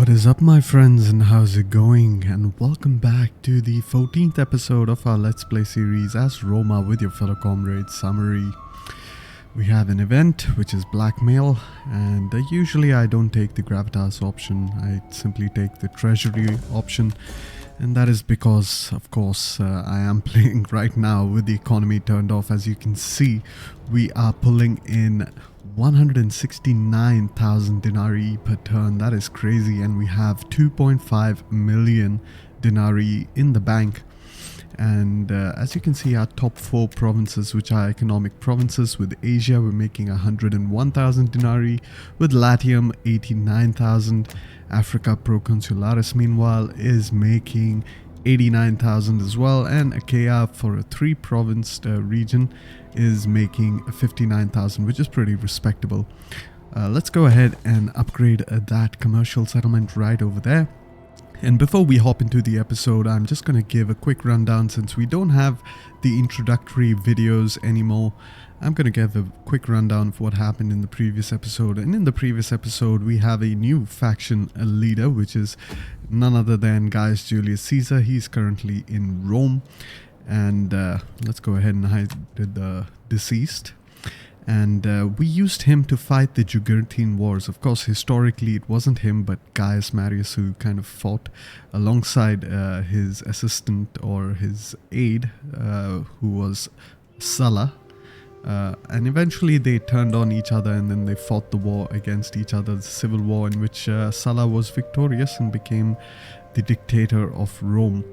What is up, my friends, and how's it going? And welcome back to the 14th episode of our Let's Play series as Roma with your fellow comrade Summary. We have an event which is blackmail, and usually I don't take the gravitas option, I simply take the treasury option, and that is because, of course, I am playing right now with the economy turned off. As you can see, we are pulling in 169,000 denarii per turn. That is crazy, and we have 2.5 million denarii in the bank. And as you can see, our top 4 provinces, which are economic provinces, with Asia we're making 101,000 denarii, with Latium 89,000. Africa Proconsularis meanwhile is making 89,000 as well, and Achaia for a 3-province region is making 59,000, which is pretty respectable. Let's go ahead and upgrade that commercial settlement right over there. And before we hop into the episode, I'm just going to give a quick rundown since we don't have the introductory videos anymore. I'm going to give a quick rundown of what happened in the previous episode. And in the previous episode, we have a new faction leader, which is none other than Gaius Julius Caesar. He's currently in Rome. And let's go ahead and hide the deceased. And we used him to fight the Jugurthine Wars. Of course, historically it wasn't him, but Gaius Marius, who kind of fought alongside his assistant or his aide, who was Sulla. And eventually they turned on each other, and then they fought the war against each other, the civil war, in which Sulla was victorious and became the dictator of Rome.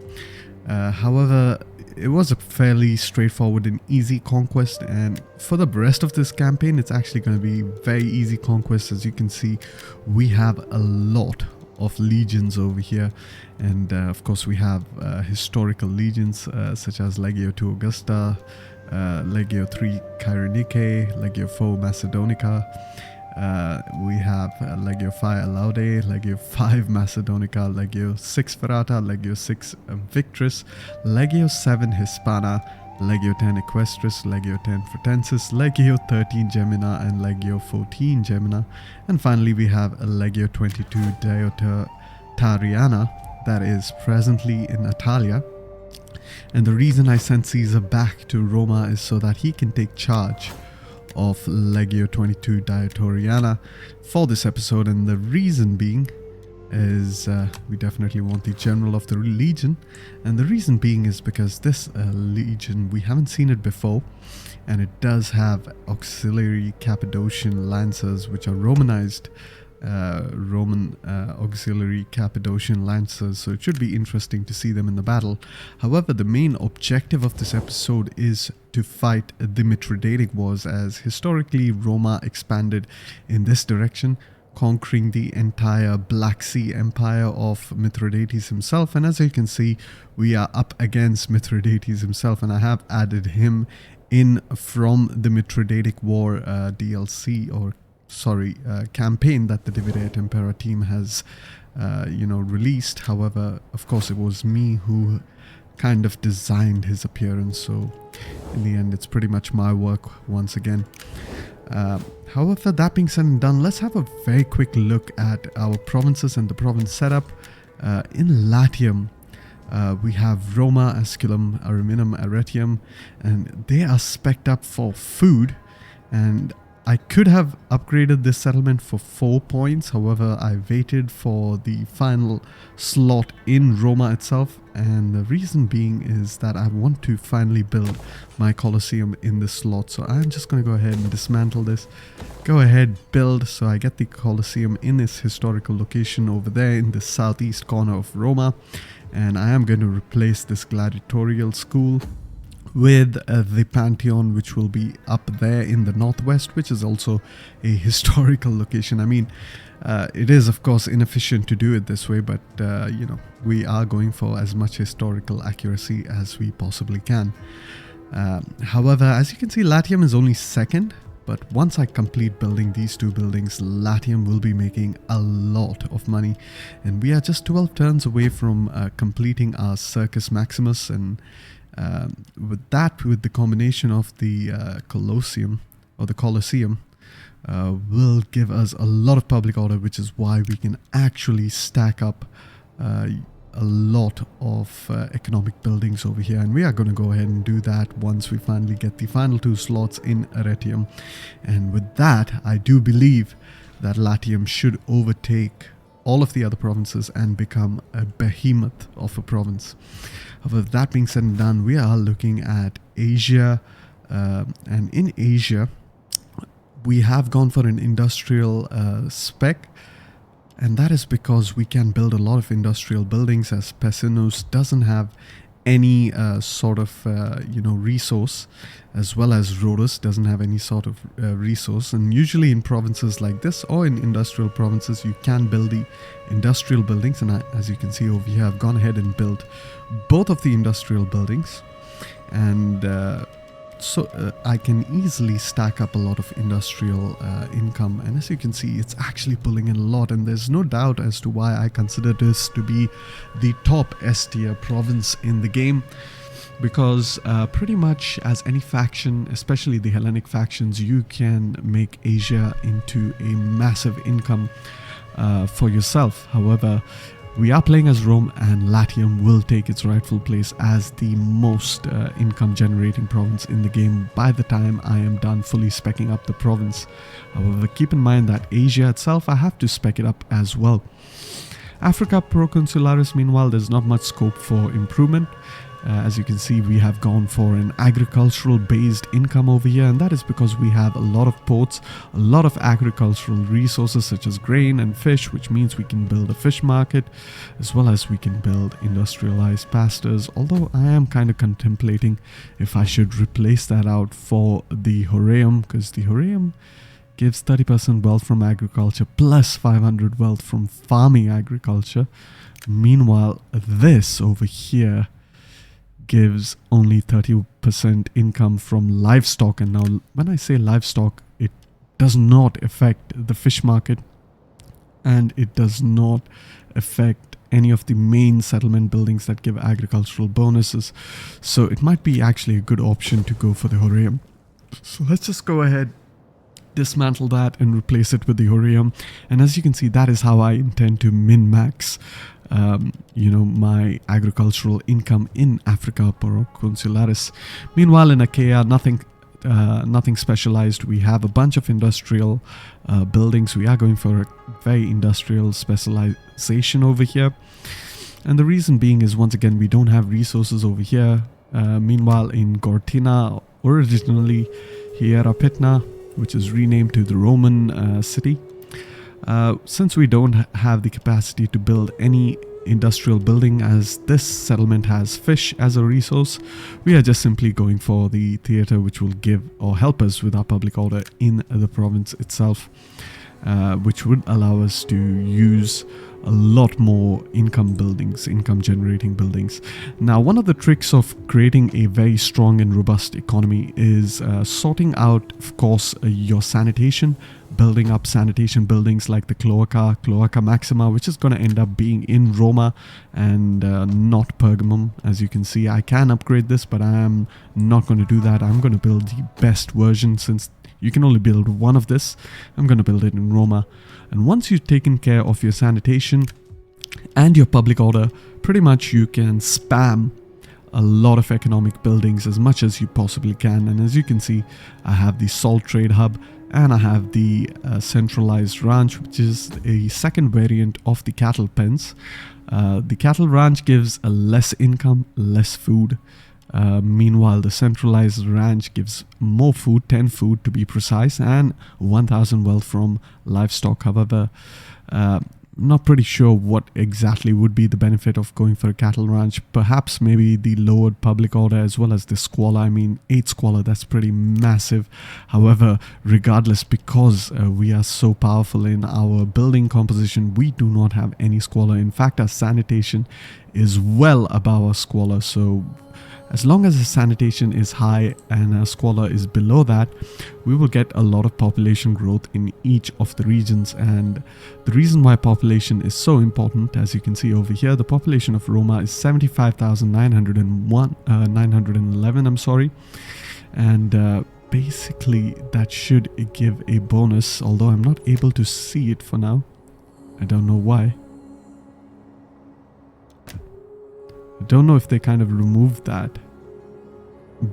However, it was a fairly straightforward and easy conquest, and for the rest of this campaign it's actually going to be very easy conquest. As you can see, we have a lot of legions over here, and of course we have historical legions such as Legio II Augusta, Legio III Cyrenaicae, Legio IV Macedonica. We have Legio V Alaudae, Legio V Macedonica, Legio VI Ferrata, Legio VI Victrix, Legio VII Hispana, Legio X Equestris, Legio X Fretensis, Legio XIII Gemina, and Legio XIV Gemina. And finally we have Legio 22 Deiotarriana, that is presently in Italia. And the reason I sent Caesar back to Roma is so that he can take charge of Legio 22 Deiotarriana for this episode, and the reason being is we definitely want the general of the legion, and the reason being is because this legion, we haven't seen it before, and it does have auxiliary Cappadocian lancers, which are Romanized Roman auxiliary Cappadocian lancers, so it should be interesting to see them in the battle. However, the main objective of this episode is to fight the Mithridatic Wars, as historically Roma expanded in this direction, conquering the entire Black Sea Empire of Mithridates himself. And as you can see, we are up against Mithridates himself, and I have added him in from the Mithridatic War DLC, or campaign that the Divide et Impera team has released. However, of course, it was me who kind of designed his appearance, so in the end it's pretty much my work once again. However, that being said and done, let's have a very quick look at our provinces and the province setup. In Latium, we have Roma, Asculum, Ariminum, Arretium, and they are spec'd up for food, and I could have upgraded this settlement for 4 points. However, I waited for the final slot in Roma itself, and the reason being is that I want to finally build my Colosseum in this slot. So I'm just going to go ahead and dismantle this, go ahead, build, so I get the Colosseum in its historical location over there in the southeast corner of Roma, and I am going to replace this gladiatorial school with the Pantheon, which will be up there in the northwest, which is also a historical location. I mean, it is of course inefficient to do it this way, but we are going for as much historical accuracy as we possibly can. However, as you can see, Latium is only second, but once I complete building these 2 buildings, Latium will be making a lot of money, and we are just 12 turns away from completing our Circus Maximus. And with the combination of the Colosseum, will give us a lot of public order, which is why we can actually stack up a lot of economic buildings over here, and we are going to go ahead and do that once we finally get the final 2 slots in Arretium. And with that, I do believe that Latium should overtake all of the other provinces and become a behemoth of a province. However, that being said and done, we are looking at Asia, and in Asia we have gone for an industrial spec, and that is because we can build a lot of industrial buildings, as Pessinus doesn't have any sort of resource, as well as Rhodes doesn't have any sort of resource. And usually in provinces like this, or in industrial provinces, you can build the industrial buildings, and as you can see over here, I've gone ahead and built both of the industrial buildings, and so I can easily stack up a lot of industrial income. And as you can see, it's actually pulling in a lot, and there's no doubt as to why I consider this to be the top S tier province in the game, because pretty much as any faction, especially the Hellenic factions, you can make Asia into a massive income for yourself. However, we are playing as Rome, and Latium will take its rightful place as the most income generating province in the game by the time I am done fully speccing up the province. However, keep in mind that Asia itself, I have to spec it up as well. Africa Proconsularis, meanwhile, there's not much scope for improvement. As you can see, we have gone for an agricultural based income over here, and that is because we have a lot of ports, a lot of agricultural resources such as grain and fish, which means we can build a fish market, as well as we can build industrialized pastures, although I am kind of contemplating if I should replace that out for the Horeum, because the Horeum gives 30% wealth from agriculture plus 500 wealth from farming agriculture. Meanwhile, this over here gives only 30% income from livestock. And now when I say livestock, it does not affect the fish market, and it does not affect any of the main settlement buildings that give agricultural bonuses. So it might be actually a good option to go for the Horeum. So let's just go ahead, dismantle that and replace it with the Horeum. And as you can see, that is how I intend to min-max my agricultural income in Africa Proconsularis. Meanwhile, in Achaia, nothing specialized. We have a bunch of industrial buildings. We are going for a very industrial specialization over here, and the reason being is, once again, we don't have resources over here. Meanwhile, in Gortina, originally Hierapetna, which is renamed to the Roman city, since we don't have the capacity to build any industrial building, as this settlement has fish as a resource, we are just simply going for the theater, which will give or help us with our public order in the province itself, which would allow us to use a lot more income generating buildings. Now, one of the tricks of creating a very strong and robust economy is sorting out, of course, your sanitation, building up sanitation buildings like the Cloaca Maxima, which is going to end up being in Roma and not Pergamum. As you can see, I can upgrade this, but I am not going to do that. I'm going to build the best version, since you can only build one of this. I'm going to build it in Roma. And once you've taken care of your sanitation and your public order, pretty much you can spam a lot of economic buildings as much as you possibly can. And as you can see, I have the salt trade hub, and I have the centralized ranch, which is a second variant of the cattle pens. The cattle ranch gives a less income, less food. Meanwhile, the centralized ranch gives more food, 10 food to be precise, and 1000 wealth from livestock. However, not pretty sure what exactly would be the benefit of going for a cattle ranch. Perhaps maybe the lowered public order as well as the squalor. I mean, 8 squalor, that's pretty massive. However, regardless, because we are so powerful in our building composition, we do not have any squalor. In fact, our sanitation is well above our squalor. So as long as the sanitation is high and our squalor is below that, we will get a lot of population growth in each of the regions. And the reason why population is so important, as you can see over here, the population of Roma is 75,911, I'm sorry. And basically that should give a bonus, although I'm not able to see it for now. I don't know why. I don't know if they kind of removed that.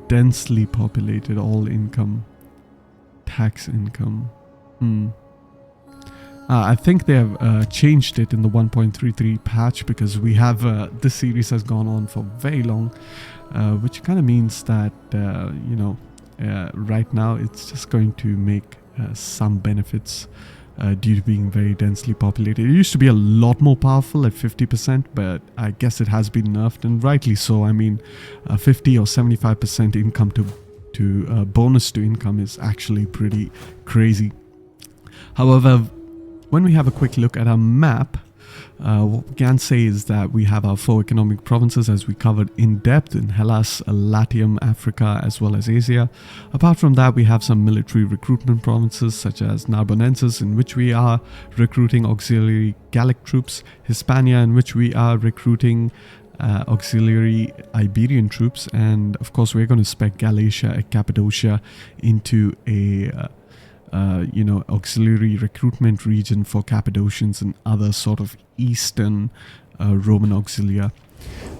Densely populated, all income, tax income. I think they have changed it in the 1.33 patch, because we have this series has gone on for very long, which kind of means that right now it's just going to make some benefits due to being very densely populated. It used to be a lot more powerful at 50%, but I guess it has been nerfed, and rightly so. I mean, 50 or 75% income to bonus to income is actually pretty crazy. However, when we have a quick look at our map, what we can say is that we have our 4 economic provinces, as we covered in depth, in Hellas, Latium, Africa, as well as Asia. Apart from that, we have some military recruitment provinces such as Narbonensis, in which we are recruiting auxiliary Gallic troops, Hispania, in which we are recruiting auxiliary Iberian troops, and of course we're going to spec Galatia and Cappadocia into a auxiliary recruitment region for Cappadocians and other sort of eastern Roman auxilia.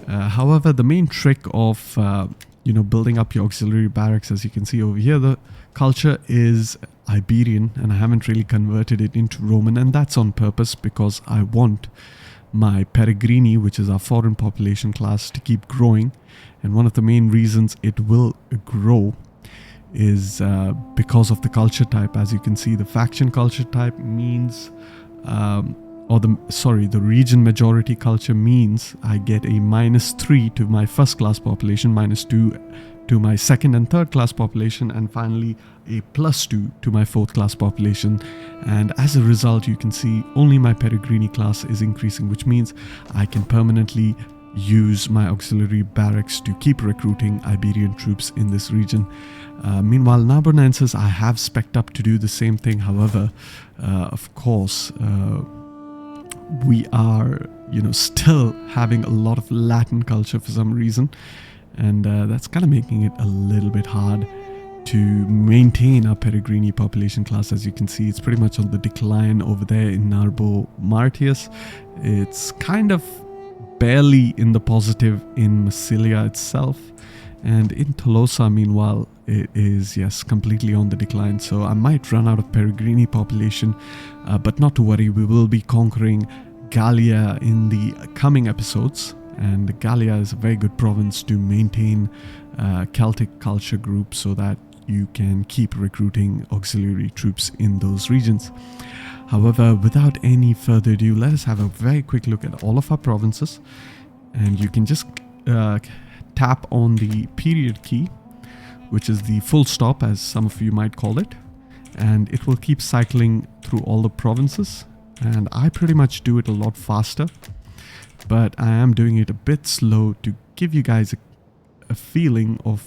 However, the main trick of building up your auxiliary barracks, as you can see over here, the culture is Iberian, and I haven't really converted it into Roman, and that's on purpose because I want my Peregrini, which is our foreign population class, to keep growing. And one of the main reasons it will grow is because of the culture type. As you can see, the faction culture type means the region majority culture means I get a -3 to my first class population, -2 to my second and third class population, and finally a +2 to my fourth class population. And as a result, you can see only my Peregrini class is increasing, which means I can permanently use my auxiliary barracks to keep recruiting Iberian troops in this region. Meanwhile, Narbonensis, I have spec'd up to do the same thing. However, of course, we are, still having a lot of Latin culture for some reason, and that's kind of making it a little bit hard to maintain our Peregrini population class. As you can see, it's pretty much on the decline over there in Narbo Martius. It's kind of barely in the positive in Massilia itself, and in Tolosa, meanwhile, it is, yes, completely on the decline. So I might run out of Peregrini population, but not to worry, we will be conquering Gallia in the coming episodes, and Gallia is a very good province to maintain Celtic culture groups so that you can keep recruiting auxiliary troops in those regions. However, without any further ado, let us have a very quick look at all of our provinces, and you can just tap on the period key, which is the full stop, as some of you might call it, and it will keep cycling through all the provinces. And I pretty much do it a lot faster, but I am doing it a bit slow to give you guys a feeling of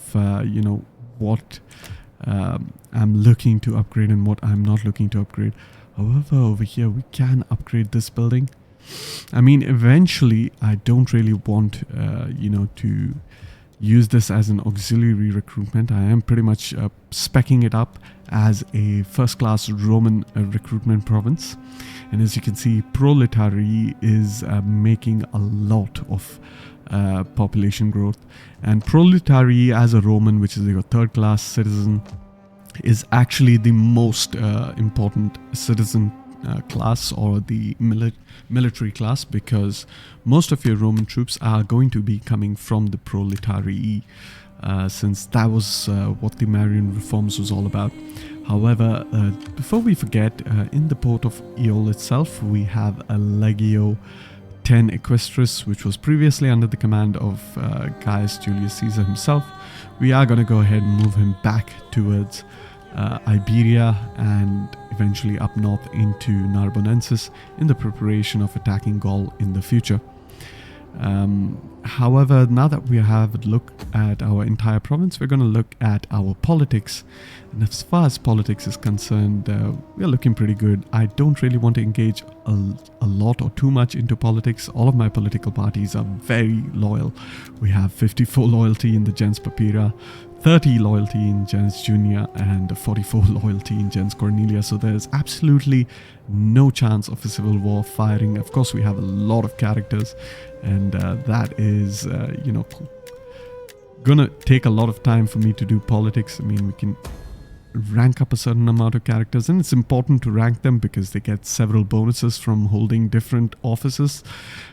what I'm looking to upgrade and what I'm not looking to upgrade. However, over here we can upgrade this building. I mean, eventually I don't really want to use this as an auxiliary recruitment. I am pretty much speccing it up as a first class Roman recruitment province. And as you can see, Proletari is making a lot of population growth. And Proletari as a Roman, which is your third class citizen, is actually the most important citizen class, or the military class, because most of your Roman troops are going to be coming from the Proletarii, since that was what the Marian reforms was all about. However, before we forget, in the port of Eol itself, we have a Legio 10 Equestris, which was previously under the command of Gaius Julius Caesar himself. We are going to go ahead and move him back towards Iberia and eventually up north into Narbonensis in the preparation of attacking Gaul in the future. However, now that we have a look at our entire province, we're going to look at our politics. And as far as politics is concerned, we're looking pretty good. I don't really want to engage a lot or too much into politics. All of my political parties are very loyal. We have 54 loyalty in the gens papyra, 30 loyalty in gens Junior and 44 loyalty in gens Cornelia. So there's absolutely no chance of a civil war firing. Of course, we have a lot of characters, and that is, you know, gonna take a lot of time for me to do politics. I mean, we can rank up a certain amount of characters, and it's important to rank them because they get several bonuses from holding different offices.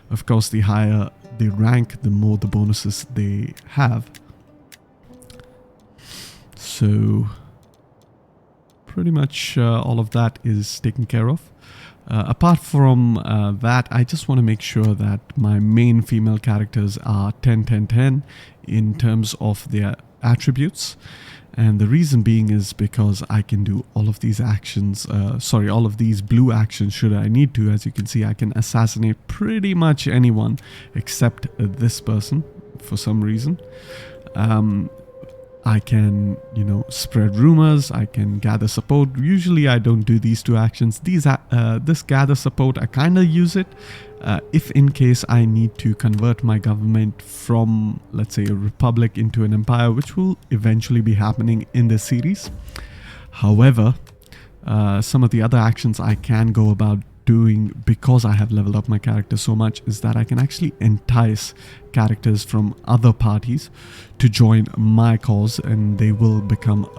Of course, the higher they rank, the more the bonuses they have. So pretty much all of that is taken care of. Apart from that, I just want to make sure that my main female characters are 10, 10, 10 in terms of their attributes. And the reason being is because I can do all of these actions, all of these blue actions should I need to. As you can see, I can assassinate pretty much anyone except this person for some reason. I can, you know, spread rumors, I can gather support. Usually I don't do these two actions. This gather support, I kind of use it if in case I need to convert my government from, let's say, a republic into an empire, which will eventually be happening in this series. However, some of the other actions I can go about doing, because I have leveled up my character so much, is that I can actually entice characters from other parties to join my cause, and they will become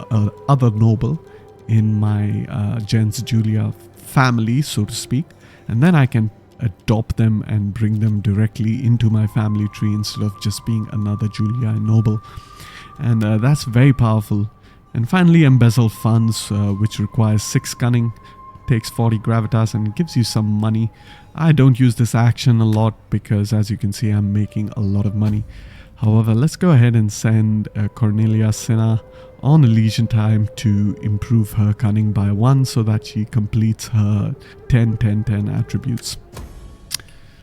other noble in my gens Julia family, so to speak, and then I can adopt them and bring them directly into my family tree instead of just being another Julia noble, and that's very powerful. And finally, embezzle funds, which requires 6 cunning, takes 40 gravitas, and gives you some money. I don't use this action a lot because, as you can see, I'm making a lot of money. However, let's go ahead and send Cornelia Senna on a legion time to improve her cunning by 1 so that she completes her 10, 10, 10 attributes.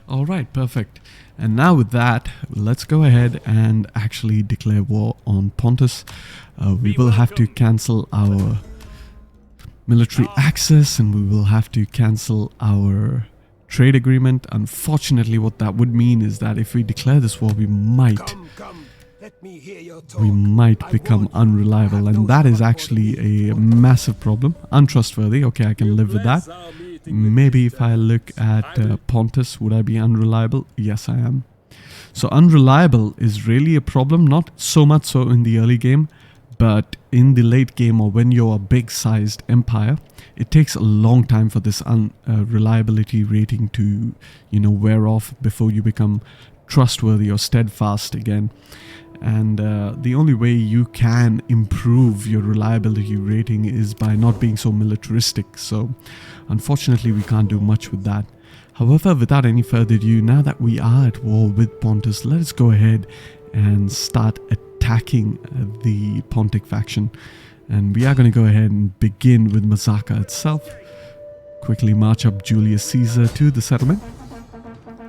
Alright, perfect. And now with that, let's go ahead and actually declare war on Pontus. We will have to cancel our military access, and we will have to cancel our trade agreement. Unfortunately, what that would mean is that if we declare this war, we might become unreliable, and that is actually a massive problem. Untrustworthy, okay, I can live with that. Maybe if I look at Pontus, would I be unreliable? Yes, I am. So unreliable is really a problem, not so much so in the early game, but in the late game, or when you're a big-sized empire, it takes a long time for this reliability rating to, you know, wear off before you become trustworthy or steadfast again. And the only way you can improve your reliability rating is by not being so militaristic. So unfortunately, we can't do much with that. However, without any further ado, now that we are at war with Pontus, let us go ahead and start attacking the Pontic faction. And we are going to go ahead and begin with Mazaka itself. Quickly march up Julius Caesar to the settlement.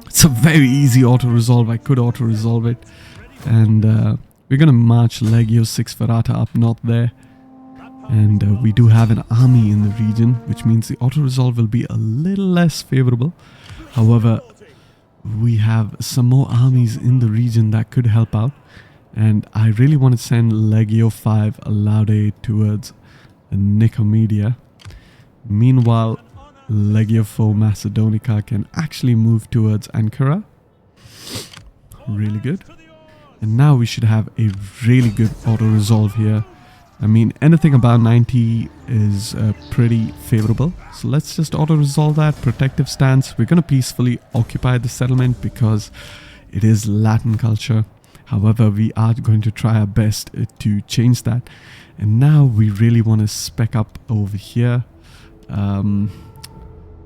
It's a very easy auto-resolve. I could auto-resolve it. And we're going to march Legio 6 Ferrata up north there. And we do have an army in the region, which means the auto-resolve will be a little less favorable. However, we have some more armies in the region that could help out. And I really want to send Legio 5 Laude towards Nicomedia. Meanwhile, Legio 4 Macedonica can actually move towards Ankara. Really good. And now we should have a really good auto-resolve here. I mean, anything about 90 is pretty favorable. So let's just auto-resolve that. Protective stance. We're going to peacefully occupy the settlement because it is Latin culture. However, we are going to try our best to change that. And now we really want to spec up over here.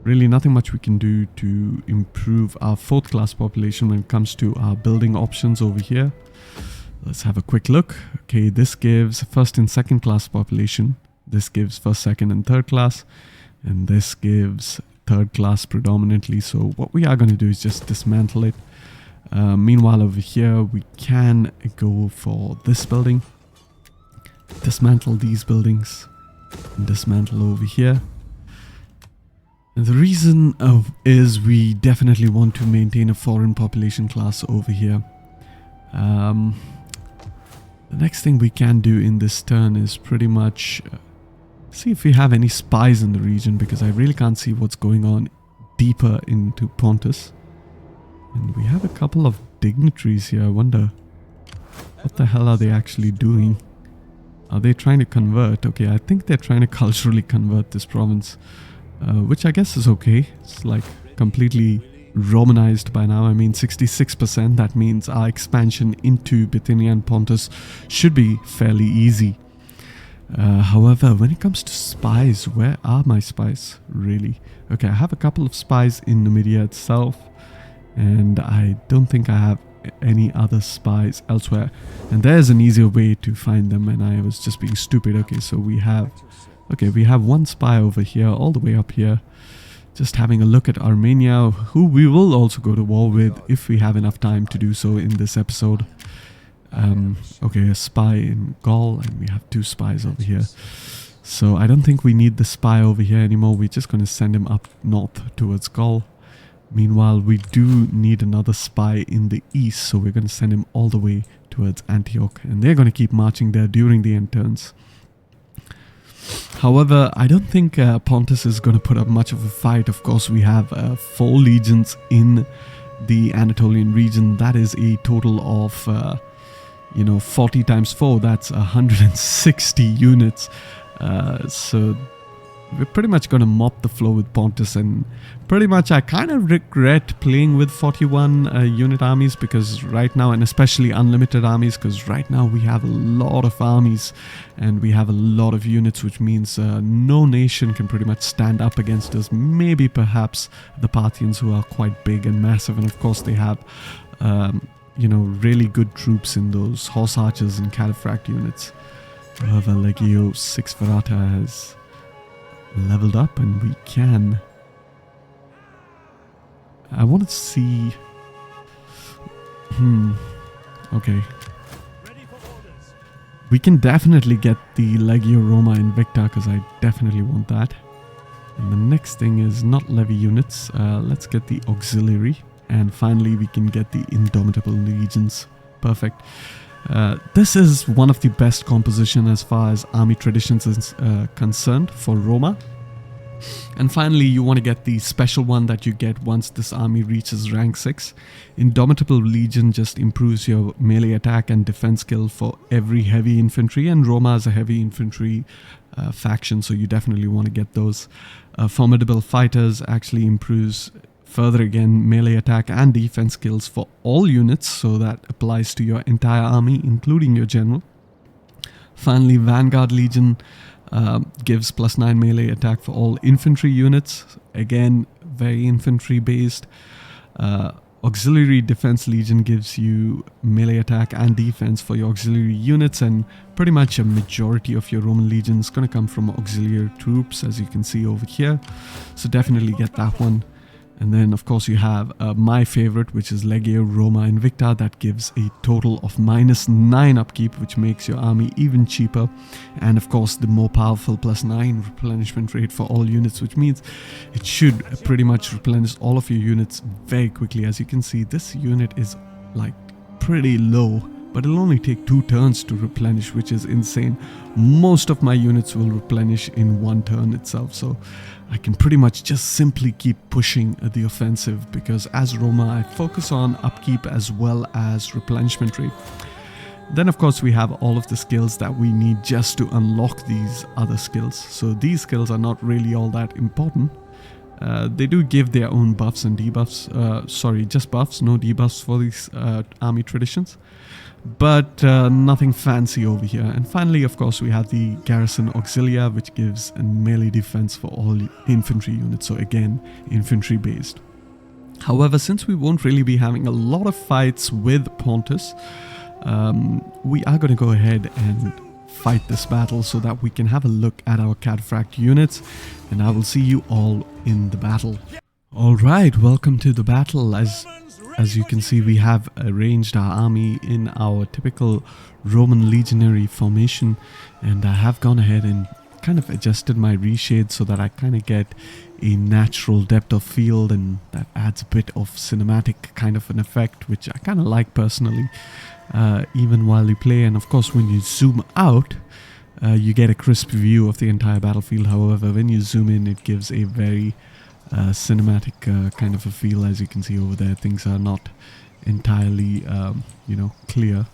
Really nothing much we can do to improve our 4th class population when it comes to our building options over here. Let's have a quick look. Okay, this gives 1st and 2nd class population. This gives 1st, 2nd and 3rd class. And this gives 3rd class predominantly. So what we are going to do is just dismantle it. Meanwhile, over here, we can go for this building. Dismantle these buildings. And dismantle over here. And the reason is we definitely want to maintain a foreign population class over here. The next thing we can do in this turn is pretty much see if we have any spies in the region, because I really can't see what's going on deeper into Pontus. And we have a couple of dignitaries here. I wonder what the hell are they actually doing? Are they trying to convert? Okay, I think they're trying to culturally convert this province, which I guess is okay. It's like completely Romanized by now. I mean 66%. That means our expansion into Bithynia and Pontus should be fairly easy. However, when it comes to spies, where are my spies really? Okay, I have a couple of spies in Numidia itself, and I don't think I have any other spies elsewhere. And there's an easier way to find them, and I was just being stupid. Okay, so we have one spy over here, all the way up here, just having a look at Armenia, who we will also go to war with if we have enough time to do so in this episode. Okay, a spy in Gaul, and we have 2 spies over here. So I don't think we need the spy over here anymore. We're just going to send him up north towards Gaul. Meanwhile, we do need another spy in the east, so we're going to send him all the way towards Antioch, and they're going to keep marching there during the end turns. However, I don't think Pontus is going to put up much of a fight. Of course, we have 4 legions in the Anatolian region. That is a total of 40 times 4, that's 160 units. So we're pretty much going to mop the floor with Pontus, and pretty much I kind of regret playing with 41 unit armies, because right now, and especially unlimited armies, because right now we have a lot of armies and we have a lot of units, which means no nation can pretty much stand up against us. Maybe perhaps the Parthians, who are quite big and massive, and of course they have really good troops in those horse archers and cataphract units. However, Legio 6 Verata has leveled up, and we can... I want to see... Okay. We can definitely get the Legio Roma Invicta, because I definitely want that. And the next thing is not levy units. Let's get the Auxiliary. And finally, we can get the Indomitable Legions. Perfect. This is one of the best composition as far as army traditions is concerned for Roma. And finally, you want to get the special one that you get once this army reaches rank 6. Indomitable Legion just improves your melee attack and defense skill for every heavy infantry, and Roma is a heavy infantry faction, so you definitely want to get those. Formidable Fighters actually improves further again melee attack and defense skills for all units, so that applies to your entire army, including your general. Finally, Vanguard Legion gives +9 melee attack for all infantry units, again very infantry based. Auxiliary Defense Legion gives you melee attack and defense for your auxiliary units, and pretty much a majority of your Roman legion is going to come from auxiliary troops, as you can see over here, so definitely get that one. And then of course you have my favorite, which is Legio Roma Invicta, that gives a total of -9 upkeep, which makes your army even cheaper. And of course the more powerful +9 replenishment rate for all units, which means it should pretty much replenish all of your units very quickly. As you can see, this unit is like pretty low, but it'll only take 2 turns to replenish, which is insane. Most of my units will replenish in 1 turn itself, so I can pretty much just simply keep pushing the offensive, because as Roma I focus on upkeep as well as replenishment rate. Then of course we have all of the skills that we need just to unlock these other skills. So these skills are not really all that important. They do give their own buffs and debuffs, just buffs, no debuffs for these army traditions. But nothing fancy over here. And finally, of course, we have the Garrison Auxilia, which gives a melee defense for all infantry units. So again, infantry based. However, since we won't really be having a lot of fights with Pontus, we are going to go ahead and fight this battle so that we can have a look at our cataphract units, and I will see you all in the battle. Alright, welcome to the battle. As you can see, we have arranged our army in our typical Roman legionary formation, and I have gone ahead and kind of adjusted my reshade so that I kind of get a natural depth of field, and that adds a bit of cinematic kind of an effect, which I kind of like personally, even while you play. And of course, when you zoom out, you get a crisp view of the entire battlefield. However, when you zoom in, it gives a very cinematic kind of a feel. As you can see over there, things are not entirely clear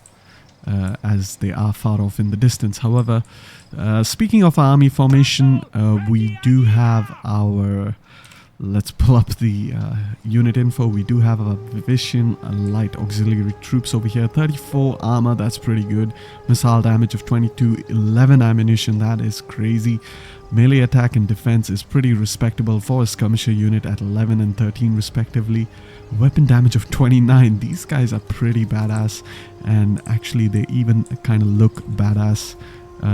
as they are far off in the distance. However, speaking of army formation, we do have our, let's pull up the unit info. We do have our Vici light auxiliary troops over here. 34 armor, that's pretty good. Missile damage of 22, 11 ammunition, that is crazy. Melee attack and defense is pretty respectable for a skirmisher unit at 11 and 13 respectively. Weapon damage of 29, these guys are pretty badass, and actually they even kind of look badass,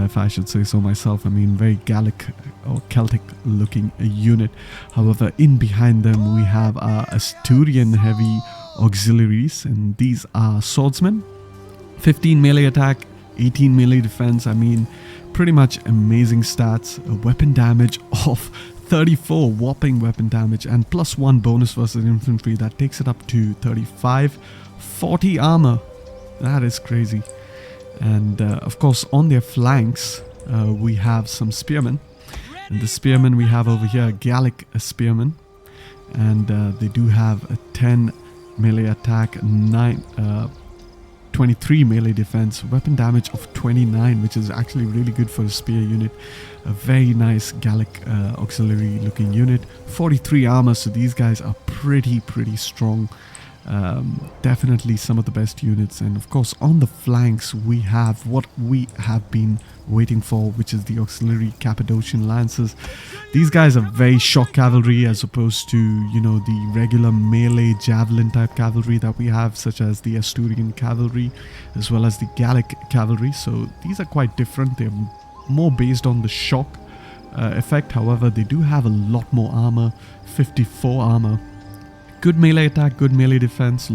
if I should say so myself. I mean, very Gallic or Celtic looking unit. However, in behind them we have our Asturian heavy auxiliaries, and these are swordsmen. 15 melee attack, 18 melee defense. I mean, pretty much amazing stats. A weapon damage of 34, whopping weapon damage, and +1 bonus versus infantry. That takes it up to 35. 40 armor, that is crazy. And of course, on their flanks we have some spearmen, and the spearmen we have over here, Gallic spearmen, and they do have a 10 melee attack, 23 melee defense, weapon damage of 29, which is actually really good for a spear unit. A very nice Gallic auxiliary looking unit. 43 armor, so these guys are pretty strong. Definitely some of the best units. And of course, on the flanks we have what we have been waiting for, which is the auxiliary Cappadocian Lancers. These guys are very shock cavalry, as opposed to, you know, the regular melee javelin type cavalry that we have, such as the Asturian cavalry as well as the Gallic cavalry. So these are quite different. They're more based on the shock effect. However, they do have a lot more armor. 54 armor, good melee attack, good melee defense.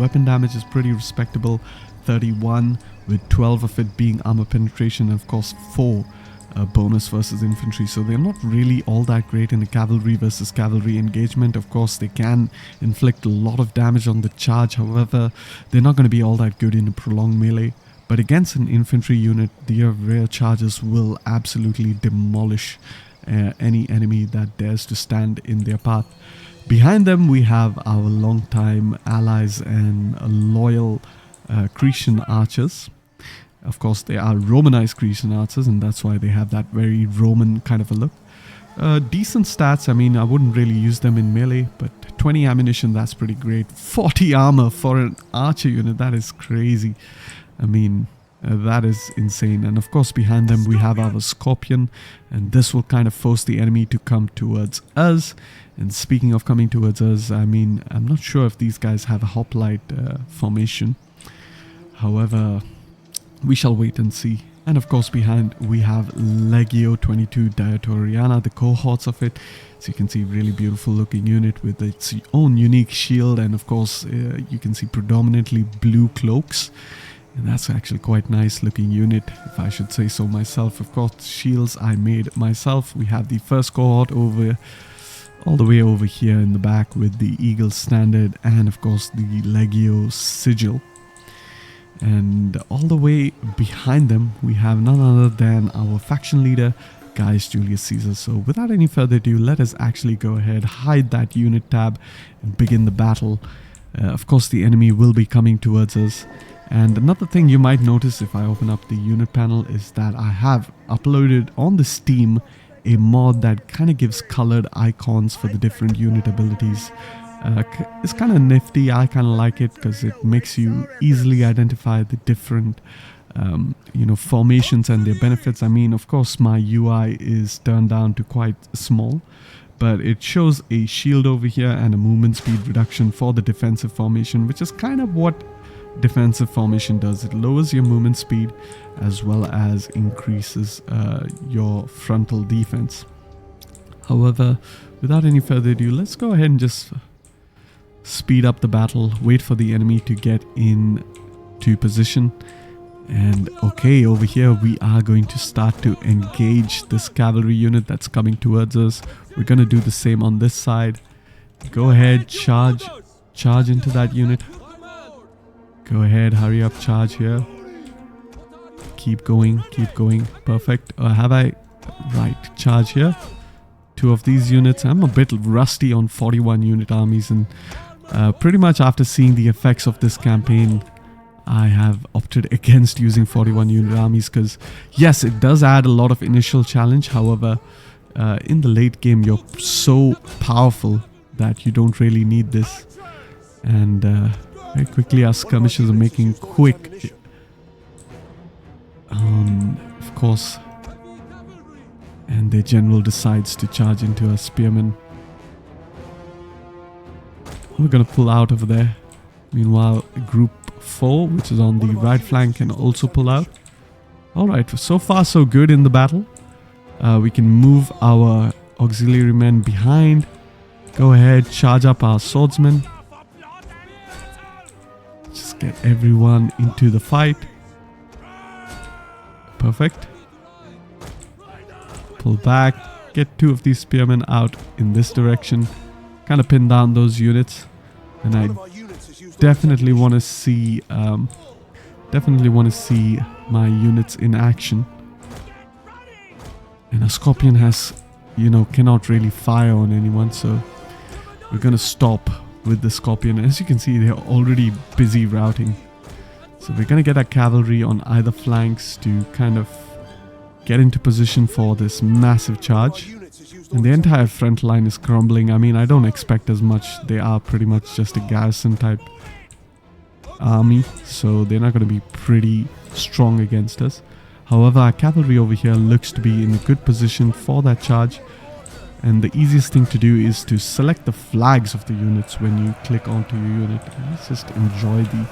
Weapon damage is pretty respectable, 31, with 12 of it being armor penetration, and of course 4 bonus versus infantry. So they're not really all that great in a cavalry versus cavalry engagement. Of course, they can inflict a lot of damage on the charge. However, they're not going to be all that good in a prolonged melee. But against an infantry unit, their rear charges will absolutely demolish any enemy that dares to stand in their path. Behind them we have our longtime allies and loyal Cretan archers. Of course, they are Romanized Cretan archers, and that's why they have that very Roman kind of a look. Decent stats. I mean, I wouldn't really use them in melee, but 20 ammunition, that's pretty great. 40 armor for an archer unit, that is crazy. I mean, that is insane. And of course, behind them we have our Scorpion, and this will kind of force the enemy to come towards us. And speaking of coming towards us, I mean, I'm not sure if these guys have a hoplite formation. However, we shall wait and see. And of course, behind we have Legio 22 Diatoriana, the cohorts of it. So you can see, really beautiful looking unit with its own unique shield, and of course you can see predominantly blue cloaks. And that's actually quite nice looking unit, if I should say so myself. Of course, shields I made myself. We have the first cohort over, all the way over here in the back, with the Eagle standard and of course the Legio sigil. And all the way behind them we have none other than our faction leader, Gaius Julius Caesar. So without any further ado, let us actually go ahead, hide that unit tab, and begin the battle. Of course, the enemy will be coming towards us. And another thing you might notice if I open up the unit panel is that I have uploaded on the Steam a mod that kind of gives colored icons for the different unit abilities. It's kind of nifty. I kind of like it because it makes you easily identify the different formations and their benefits. I mean, of course, my UI is turned down to quite small, but it shows a shield over here and a movement speed reduction for the defensive formation, which is kind of what defensive formation does. It lowers your movement speed as well as increases your frontal defense. However, without any further ado, let's go ahead and just speed up the battle, wait for the enemy to get into position, And okay, over here we are going to start to engage this cavalry unit that's coming towards us. We're going to do the same on this side. Go ahead, charge into that unit. Go ahead, hurry up, charge here. Keep going, perfect. Have I? Right, charge here. 2 of these units. I'm a bit rusty on 41 unit armies, and pretty much after seeing the effects of this campaign, I have opted against using 41 unit armies because yes, it does add a lot of initial challenge. However, in the late game, you're so powerful that you don't really need this. And very quickly, our skirmishers are making quick. Of course. And their general decides to charge into a spearman. We're going to pull out over there. Meanwhile, group 4, which is on the right flank, can also pull out. Alright, so far so good in the battle. We can move our auxiliary men behind. Go ahead, charge up our swordsmen. Just get everyone into the fight. Perfect. Pull back. Get 2 of these spearmen out in this direction. Kind of pin down those units. And I definitely want to see my units in action. And a scorpion has, cannot really fire on anyone, so we're gonna stop with the scorpion. As you can see, they're already busy routing, so we're gonna get our cavalry on either flanks to kind of get into position for this massive charge. And the entire front line is crumbling. I mean, I don't expect as much. They are pretty much just a garrison type army, so they're not going to be pretty strong against us. However, our cavalry over here looks to be in a good position for that charge. And the easiest thing to do is to select the flags of the units when you click onto your unit. And let's just enjoy the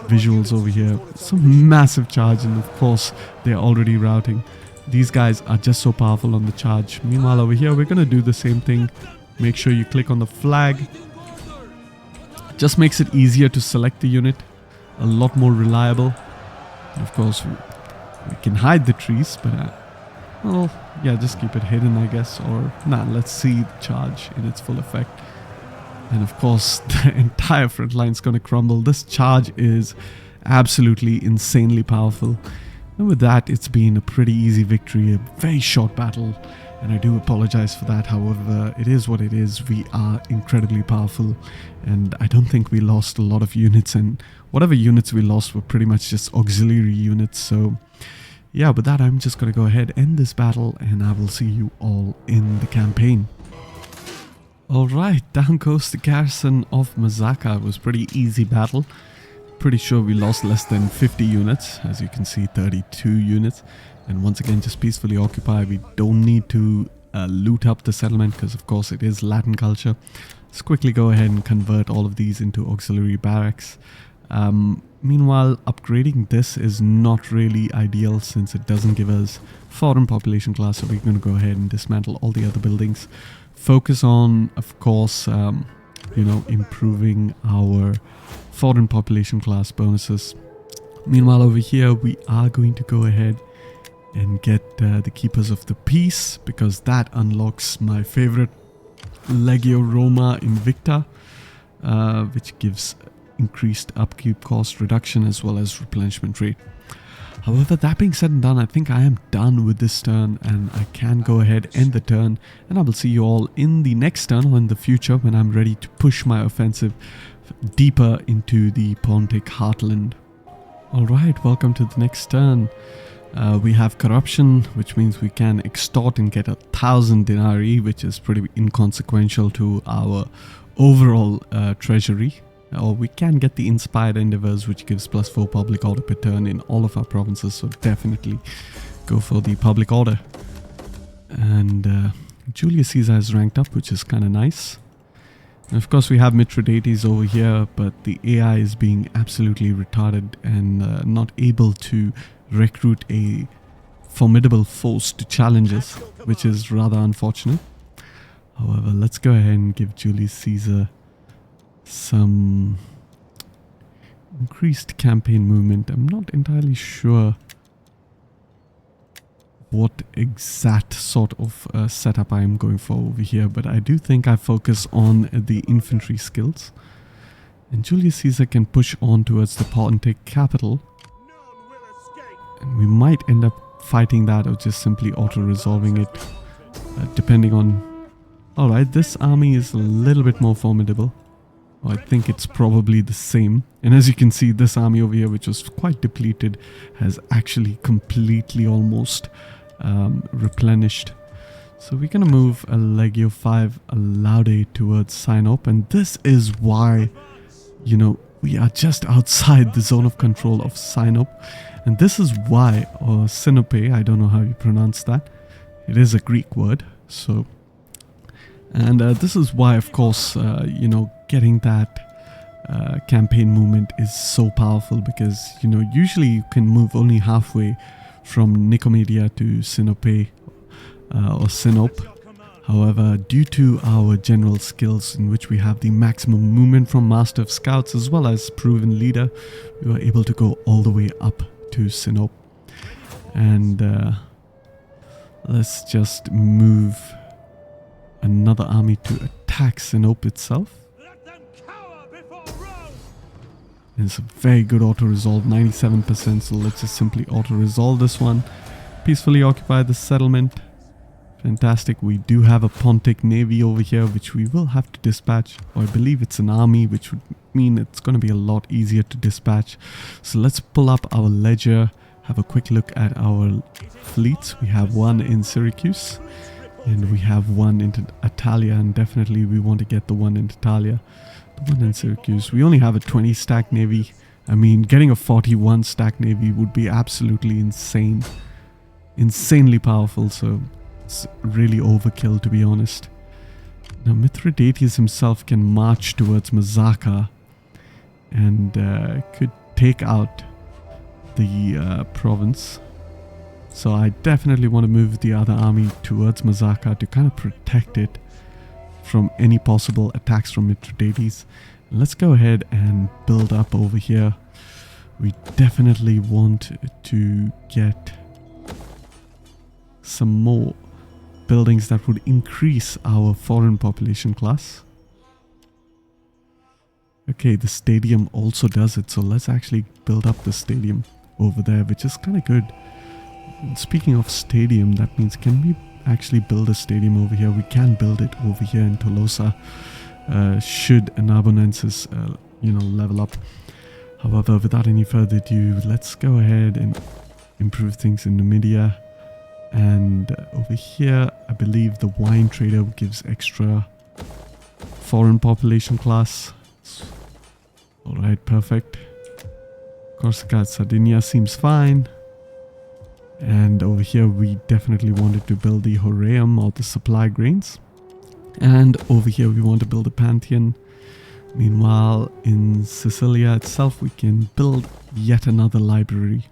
visuals over here. Some massive charge, and of course, they're already routing. These guys are just so powerful on the charge. Meanwhile, over here, we're going to do the same thing. Make sure you click on the flag. Just makes it easier to select the unit. A lot more reliable. And of course, we can hide the trees, but well, yeah, just keep it hidden, I guess. Or, let's see the charge in its full effect. And of course, the entire front line is going to crumble. This charge is absolutely insanely powerful. And with that, it's been a pretty easy victory, a very short battle, and I do apologize for that. However, it is what it is. We are incredibly powerful, and I don't think we lost a lot of units, and whatever units we lost were pretty much just auxiliary units. So yeah, with that, I'm just going to go ahead and end this battle, and I will see you all in the campaign. Alright, down goes the garrison of Mazaka. It was a pretty easy battle. Pretty sure we lost less than 50 units. As you can see, 32 units. And once again, just peacefully occupy. We don't need to loot up the settlement because, of course, it is Latin culture. Let's quickly go ahead and convert all of these into auxiliary barracks. Meanwhile, upgrading this is not really ideal since it doesn't give us foreign population class. So we're going to go ahead and dismantle all the other buildings. Focus on, of course, improving our foreign population class bonuses. Meanwhile, over here, we are going to go ahead and get the Keepers of the Peace, because that unlocks my favorite Legio Roma Invicta, which gives increased upkeep cost reduction as well as replenishment rate. However, that being said and done, I think I am done with this turn, and I can go ahead and end the turn, and I will see you all in the next turn or in the future when I'm ready to push my offensive deeper into the Pontic heartland. Alright, welcome to the next turn. We have corruption, which means we can extort and get 1,000 denarii, which is pretty inconsequential to our overall treasury. Or we can get the Inspired Endeavors, which gives +4 public order per turn in all of our provinces, so definitely go for the public order. And Julius Caesar is ranked up, which is kind of nice. And of course, we have Mithridates over here, but the AI is being absolutely retarded and not able to recruit a formidable force to challenge us, which is rather unfortunate. However, let's go ahead and give Julius Caesar some Increased campaign movement. I'm not entirely sure what exact sort of setup I am going for over here, but I do think I focus on the infantry skills. And Julius Caesar can push on towards the Pontic capital. And we might end up fighting that or just simply auto-resolving it, depending on... Alright, this army is a little bit more formidable. I think it's probably the same. And as you can see, this army over here, which was quite depleted, has actually completely almost replenished. So we're going to move a Legio 5 Laude towards Sinop. And this is why, you know, we are just outside the zone of control of Sinop. And this is why, or Sinope, I don't know how you pronounce that. It is a Greek word. So, and this is why, of course, you know, getting that campaign movement is so powerful, because, you know, usually you can move only halfway from Nicomedia to Sinope or Sinop. However, due to our general skills, in which we have the maximum movement from Master of Scouts as well as Proven Leader, we were able to go all the way up to Sinop. And let's just move another army to attack Sinop itself. It's a very good auto-resolve, 97%, so let's just simply auto-resolve this one. Peacefully occupy the settlement. Fantastic. We do have a Pontic navy over here, which we will have to dispatch. Or I believe it's an army, which would mean it's going to be a lot easier to dispatch. So let's pull up our ledger, have a quick look at our fleets. We have one in Syracuse, and we have one in Italia, and definitely we want to get the one in Italia. The one in Syracuse. We only have a 20 stack navy. I mean, getting a 41 stack navy would be absolutely insane. Insanely powerful, so it's really overkill, to be honest. Now Mithridates himself can march towards Mazaka and could take out the province. So I definitely want to move the other army towards Mazaka to kind of protect it from any possible attacks from Mithridates. Let's go ahead and build up over here. We definitely want to get some more buildings that would increase our foreign population class. Okay, the stadium also does it, so let's actually build up the stadium over there, which is kind of good. And speaking of stadium, that means can we actually build a stadium over here? We can build it over here in Tolosa, should Narbonensis you know, level up. However, without any further ado, let's go ahead and improve things in Numidia. And over here, I believe the wine trader gives extra foreign population class. Alright, perfect. Corsica, Sardinia seems fine. And over here, we definitely wanted to build the Horeum, or the supply grains. And over here, we want to build a Pantheon. Meanwhile, in Sicilia itself, we can build yet another library.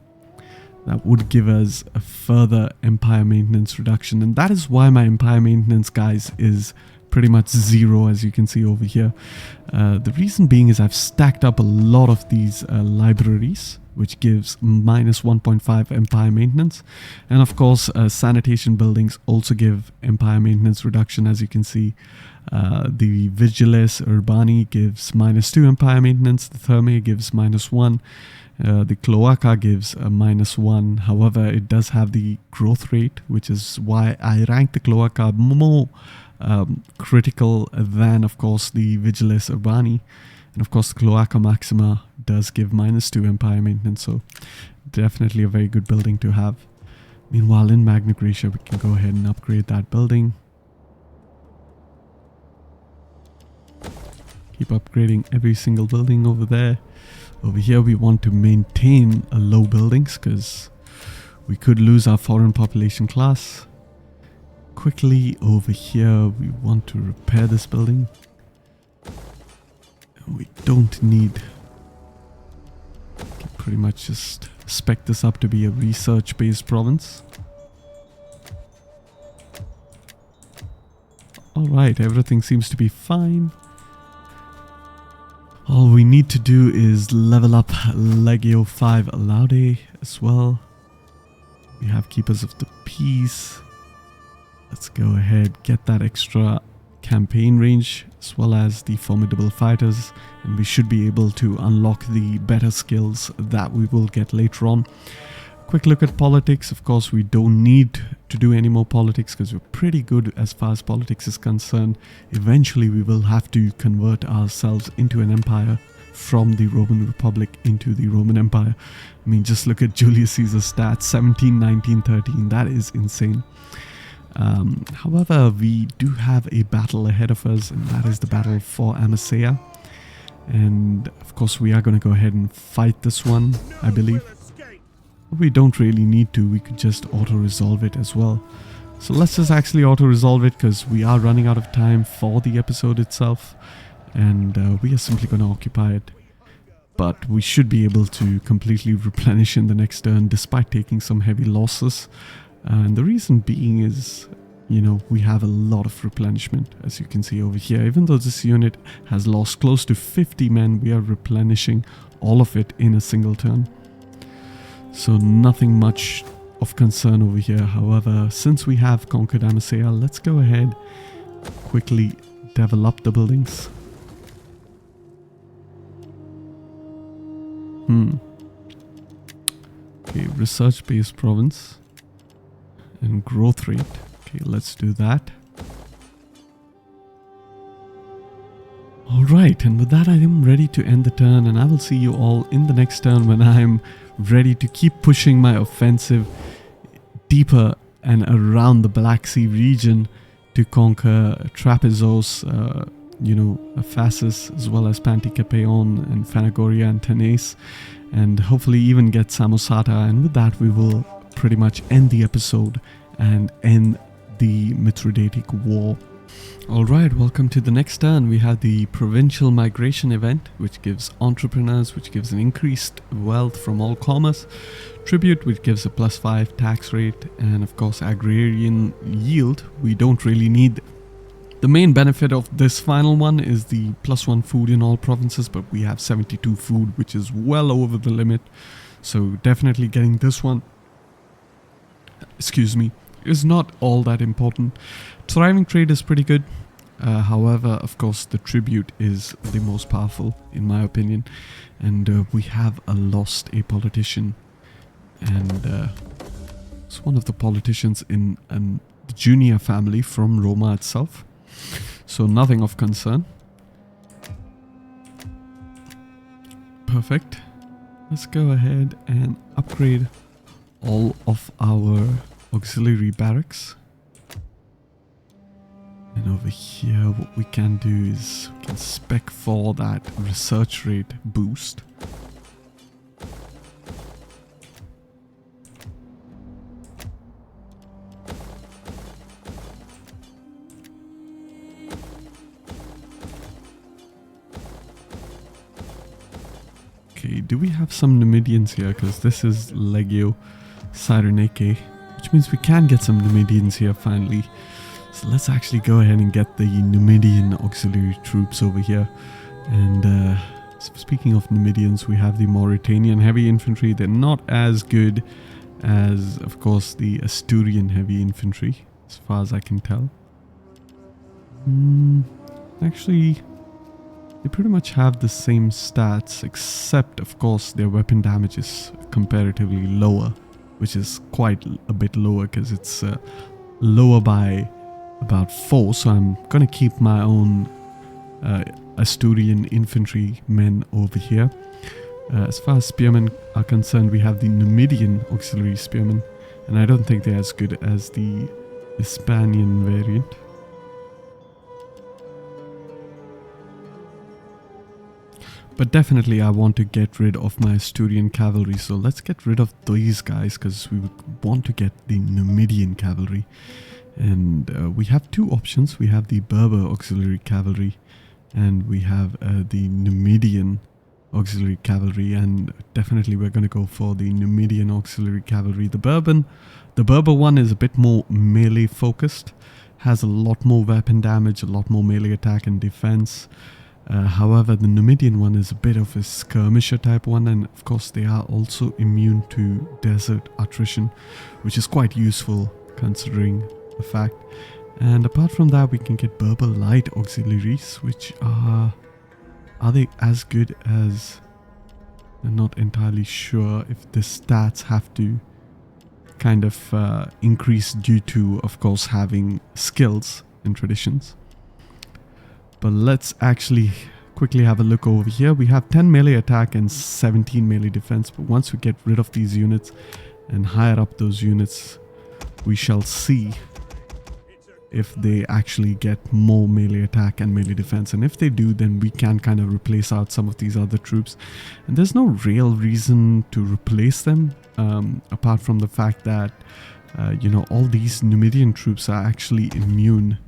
That would give us a further empire maintenance reduction. And that is why my empire maintenance, guys, is pretty much zero, as you can see over here. The reason being is I've stacked up a lot of these libraries, which gives minus 1.5 empire maintenance. And of course, sanitation buildings also give empire maintenance reduction, as you can see. The Vigiles Urbani gives minus 2 empire maintenance. The Thermae gives minus 1. The Cloaca gives a minus 1. However, it does have the growth rate, which is why I rank the Cloaca more critical than, of course, the Vigiles Urbani. And of course, the Cloaca Maxima does give minus 2 empire maintenance, so definitely a very good building to have. Meanwhile, in Magna Graecia, we can go ahead and upgrade that building. Keep upgrading every single building over there. Over here, we want to maintain low buildings because we could lose our foreign population class. Quickly over here, we want to repair this building. We don't need... pretty much just spec this up to be a research-based province. Alright, everything seems to be fine. All we need to do is level up Legio 5 Laude as well. We have Keepers of the Peace. Let's go ahead, get that extra campaign range as well as the formidable fighters, and we should be able to unlock the better skills that we will get later on. Quick look at politics. Of course, we don't need to do any more politics because we're pretty good as far as politics is concerned. Eventually, we will have to convert ourselves into an empire from the Roman Republic into the Roman Empire. I mean, just look at Julius Caesar's stats, 17, 19, 13. That is insane. However, we do have a battle ahead of us, and that is the battle for Amasea. And of course, we are going to go ahead and fight this one, I believe. We don't really need to, we could just auto-resolve it as well. So let's just actually auto-resolve it because we are running out of time for the episode itself. And we are simply going to occupy it. But we should be able to completely replenish in the next turn despite taking some heavy losses. And the reason being is, you know, we have a lot of replenishment, as you can see over here. Even though this unit has lost close to 50 men, we are replenishing all of it in a single turn. So nothing much of concern over here. However, since we have conquered Amasea, let's go ahead, quickly develop the buildings. Okay, research-based province and growth rate. Okay, let's do that. Alright, and with that I am ready to end the turn, and I will see you all in the next turn when I am ready to keep pushing my offensive deeper and around the Black Sea region to conquer Trapezos, Phasis, as well as Panticapaeon and Phanagoria and Tanais, and hopefully even get Samosata. And with that we will pretty much end the episode and end the Mithridatic War. Alright, welcome to the next turn. We have the provincial migration event, which gives entrepreneurs, which gives an increased wealth from all commerce, tribute, which gives a +5 tax rate, and of course agrarian yield. We don't really need. The main benefit of this final one is the +1 food in all provinces, but we have 72 food, which is well over the limit. So definitely getting this one, is not all that important. Thriving trade is pretty good. However, of course, the tribute is the most powerful, in my opinion. And we have lost a politician. And it's one of the politicians in the junior family from Roma itself. So nothing of concern. Perfect. Let's go ahead and upgrade all of our auxiliary barracks. And over here what we can do is we can spec for that research rate boost. Okay, do we have some Numidians here? Because this is Legio Cyrenaicae, which means we can get some Numidians here finally. So let's actually go ahead and get the Numidian auxiliary troops over here. And speaking of Numidians, we have the Mauritanian heavy infantry. They're not as good as, of course, the Asturian heavy infantry, as far as I can tell. Actually, they pretty much have the same stats, except, of course, their weapon damage is comparatively lower, which is quite a bit lower because it's lower by about 4. So I'm gonna keep my own Asturian infantry men over here. As far as spearmen are concerned, we have the Numidian auxiliary spearmen, and I don't think they're as good as the Hispanian variant. But definitely I want to get rid of my Asturian cavalry, so let's get rid of these guys because we would want to get the Numidian cavalry. And we have two options. We have the Berber auxiliary cavalry and we have the Numidian auxiliary cavalry, and definitely we're going to go for the Numidian auxiliary cavalry. The Berber one is a bit more melee focused, has a lot more weapon damage, a lot more melee attack and defense. However, the Numidian one is a bit of a skirmisher type one, and of course they are also immune to desert attrition, which is quite useful considering the fact. And apart from that, we can get Berber light auxiliaries, which are they as good as... I'm not entirely sure if the stats have to kind of increase due to, of course, having skills and traditions. But let's actually quickly have a look over here. We have 10 melee attack and 17 melee defense. But once we get rid of these units and hire up those units, we shall see if they actually get more melee attack and melee defense. And if they do, then we can kind of replace out some of these other troops. And there's no real reason to replace them, apart from the fact that, you know, all these Numidian troops are actually immune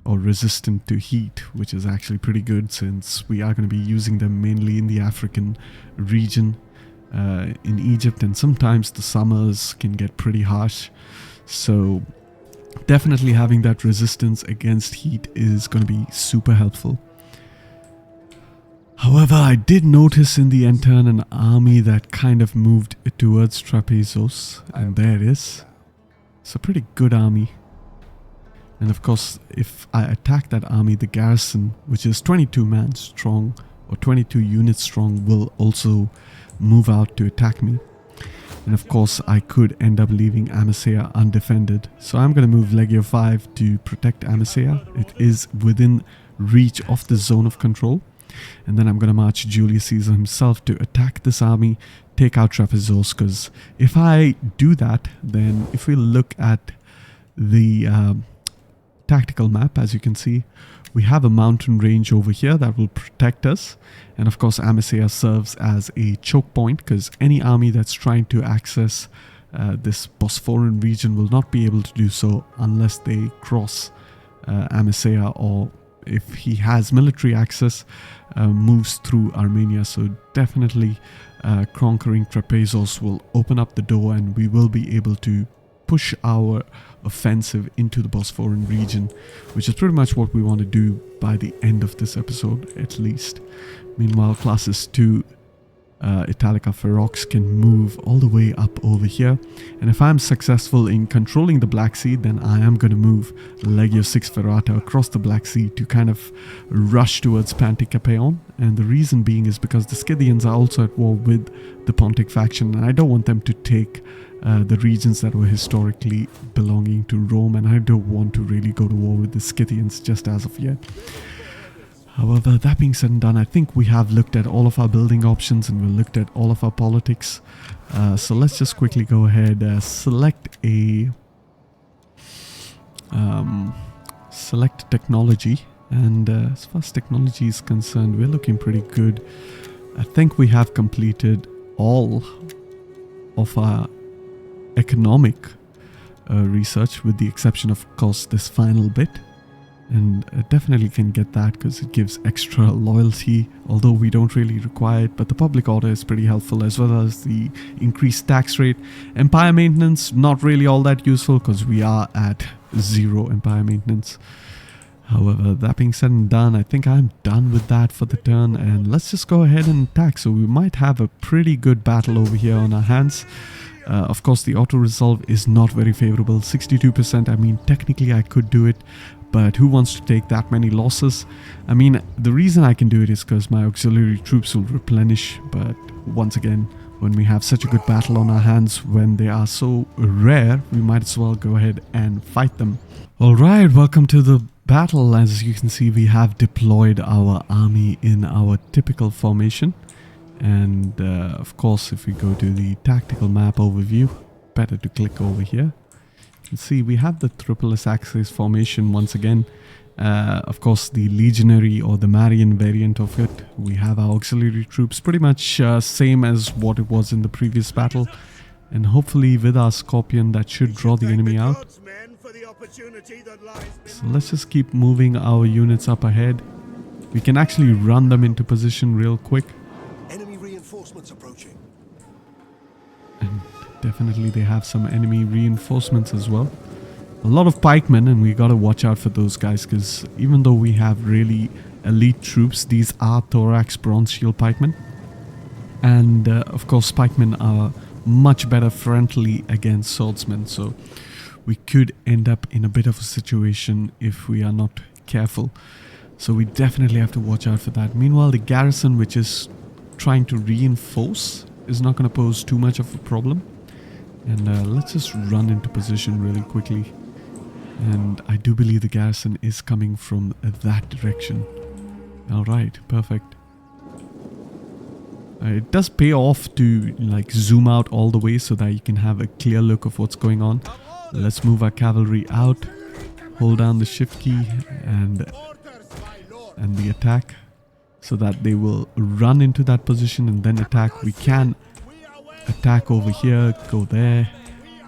or resistant to heat, which is actually pretty good since we are going to be using them mainly in the African region, in Egypt, and sometimes the summers can get pretty harsh. So definitely having that resistance against heat is going to be super helpful. However, I did notice in the intern an army that kind of moved towards Trapezos, and there it is. It's a pretty good army. And of course, if I attack that army, the garrison, which is 22 man strong or 22 units strong, will also move out to attack me. And of course, I could end up leaving Amasea undefended. So I'm going to move Legio 5 to protect Amasea. It is within reach of the zone of control. And then I'm going to march Julius Caesar himself to attack this army, take out Trapezos. Because if I do that, then if we look at the tactical map, as you can see, we have a mountain range over here that will protect us. And of course, Amasea serves as a choke point because any army that's trying to access this Bosphorian region will not be able to do so unless they cross Amasea, or if he has military access, moves through Armenia. So definitely conquering Trapezos will open up the door, and we will be able to push our offensive into the Bosphorian region, which is pretty much what we want to do by the end of this episode, at least. Meanwhile, classes 2 Italica Ferox can move all the way up over here, and if I'm successful in controlling the Black Sea, then I am going to move Legio 6 Ferrata across the Black Sea to kind of rush towards Pantikapaon. And the reason being is because the Scythians are also at war with the Pontic faction, and I don't want them to take the regions that were historically belonging to Rome, and I don't want to really go to war with the Scythians just as of yet. However, that being said and done, I think we have looked at all of our building options and we've looked at all of our politics. So let's just quickly go ahead, select technology, and as far as technology is concerned, we're looking pretty good. I think we have completed all of our economic research, with the exception of course this final bit, and definitely can get that because it gives extra loyalty, although we don't really require it. But the public order is pretty helpful, as well as the increased tax rate. Empire maintenance, not really all that useful because we are at 0 empire maintenance. However, that being said and done, I think I'm done with that for the turn, and let's just go ahead and attack. So we might have a pretty good battle over here on our hands. Of course, the auto-resolve is not very favorable, 62%. I mean, technically I could do it, but who wants to take that many losses? I mean, the reason I can do it is because my auxiliary troops will replenish, but once again, when we have such a good battle on our hands, when they are so rare, we might as well go ahead and fight them. Alright, welcome to the battle. As you can see, we have deployed our army in our typical formation. And of course, if we go to the tactical map overview, better to click over here. You can see we have the triple axis formation once again. Of course, the legionary or the Marian variant of it. We have our auxiliary troops pretty much same as what it was in the previous battle. And hopefully with our Scorpion, that should draw the enemy out. So let's just keep moving our units up ahead. We can actually run them into position real quick. Approaching. And definitely they have some enemy reinforcements as well. A lot of pikemen, and we gotta watch out for those guys, because even though we have really elite troops. These are thorax bronze shield pikemen. And of course pikemen are much better friendly against swordsmen, so we could end up in a bit of a situation if we are not careful. So we definitely have to watch out for that. Meanwhile, the garrison, which is trying to reinforce, is not going to pose too much of a problem. And let's just run into position really quickly. And I do believe the garrison is coming from that direction. Alright, perfect. It does pay off to like zoom out all the way so that you can have a clear look of what's going on. Let's move our cavalry out. Hold down the shift key and the attack so that they will run into that position and then attack. We can attack over here, go there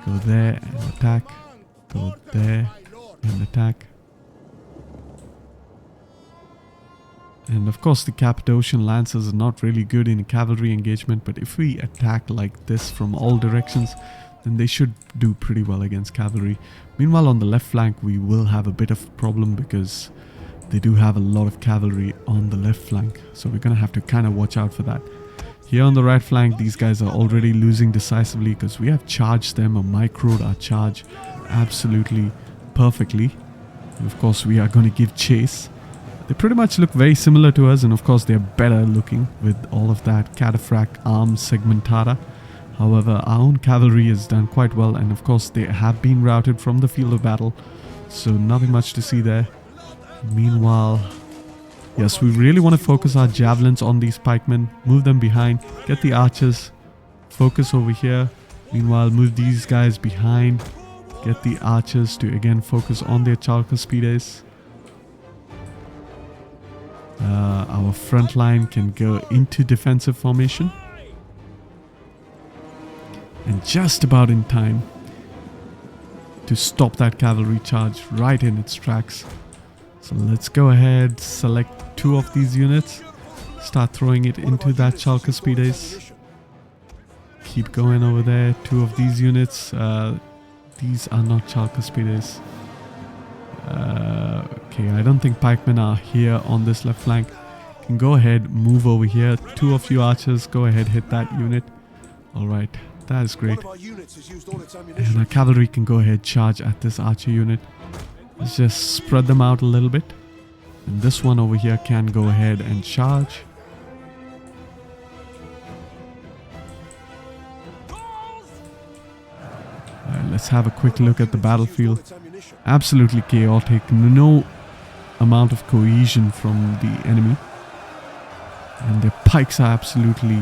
and attack, go there and attack. And of course the Cappadocian Lancers are not really good in a cavalry engagement, but if we attack like this from all directions, then they should do pretty well against cavalry. Meanwhile, on the left flank we will have a bit of a problem because they do have a lot of cavalry on the left flank. So we're going to have to kind of watch out for that. Here on the right flank, these guys are already losing decisively because we have charged them or microed our charge absolutely perfectly. And of course we are going to give chase. They pretty much look very similar to us, and of course they're better looking with all of that cataphract arms segmentata. However, our own cavalry has done quite well, and of course they have been routed from the field of battle, so nothing much to see there. Meanwhile, yes, we really want to focus our javelins on these pikemen, move them behind, get the archers, focus over here. Meanwhile, move these guys behind, get the archers to again focus on their Chalcospides. Our front line can go into defensive formation. And just about in time to stop that cavalry charge right in its tracks. So let's go ahead, select 2 of these units, start throwing it into that Chalcospides. Keep going over there, 2 of these units. These are not Chalcospides. Okay, I don't think pikemen are here on this left flank. Can go ahead, move over here. 2 of you archers, go ahead, hit that unit. Alright, that is great. And our cavalry can go ahead, charge at this archer unit. Let's just spread them out a little bit. And this one over here can go ahead and charge. Alright, let's have a quick look at the battlefield. Absolutely chaotic, no amount of cohesion from the enemy. And their pikes are absolutely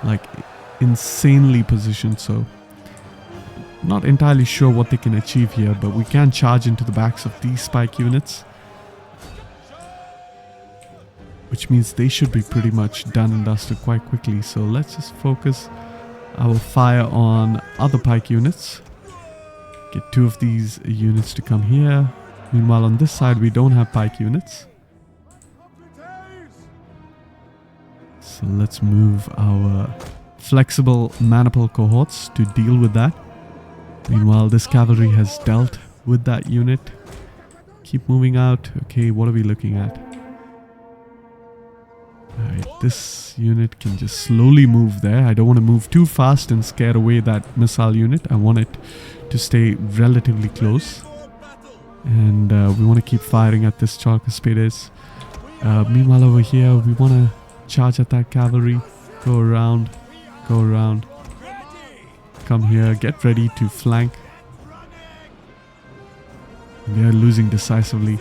like insanely positioned, so not entirely sure what they can achieve here, but we can charge into the backs of these spike units, which means they should be pretty much done and dusted quite quickly. So let's just focus our fire on other pike units. Get 2 of these units to come here. Meanwhile, on this side we don't have pike units, so let's move our flexible maniple cohorts to deal with that. Meanwhile, this cavalry has dealt with that unit. Keep moving out. Okay, what are we looking at? Alright, this unit can just slowly move there. I don't want to move too fast and scare away that missile unit. I want it to stay relatively close. And we want to keep firing at this Chalcospides. Meanwhile, over here, we want to charge at that cavalry. Go around. Go around. Come here. Get ready to flank. They are losing decisively.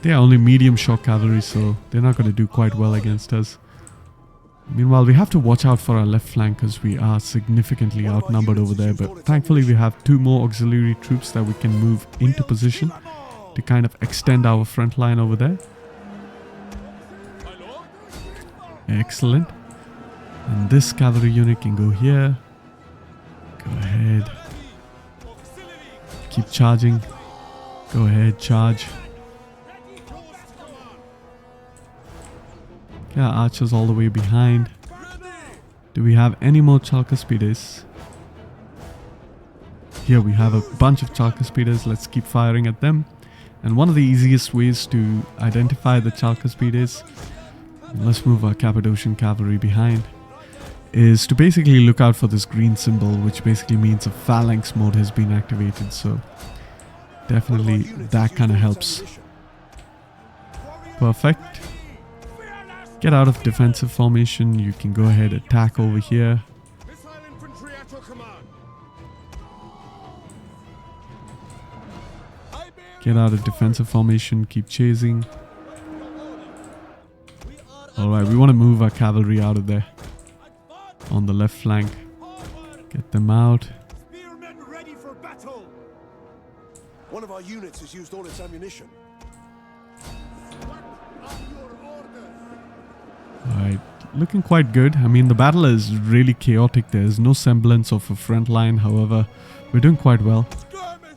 They are only medium shock cavalry, so they're not going to do quite well against us. Meanwhile, we have to watch out for our left flank because we are significantly outnumbered over there. But thankfully, we have 2 more auxiliary troops that we can move into position to kind of extend our front line over there. Excellent. And this cavalry unit can go here. Go ahead. Keep charging. Go ahead, charge. Yeah, archers all the way behind. Do we have any more Chalcospides? Here we have a bunch of Chalcospides. Let's keep firing at them. And one of the easiest ways to identify the Chalcaspides, let's move our Cappadocian cavalry behind, is to basically look out for this green symbol, which basically means a phalanx mode has been activated. So definitely that kind of helps. Perfect. Get out of defensive formation. You can go ahead, attack over here. Get out of defensive formation, keep chasing. Alright, we want to move our cavalry out of there. On the left flank. Get them out. Ready for battle. One of our units has used all its ammunition. Alright, looking quite good. I mean, the battle is really chaotic. There's no semblance of a front line. However, we're doing quite well.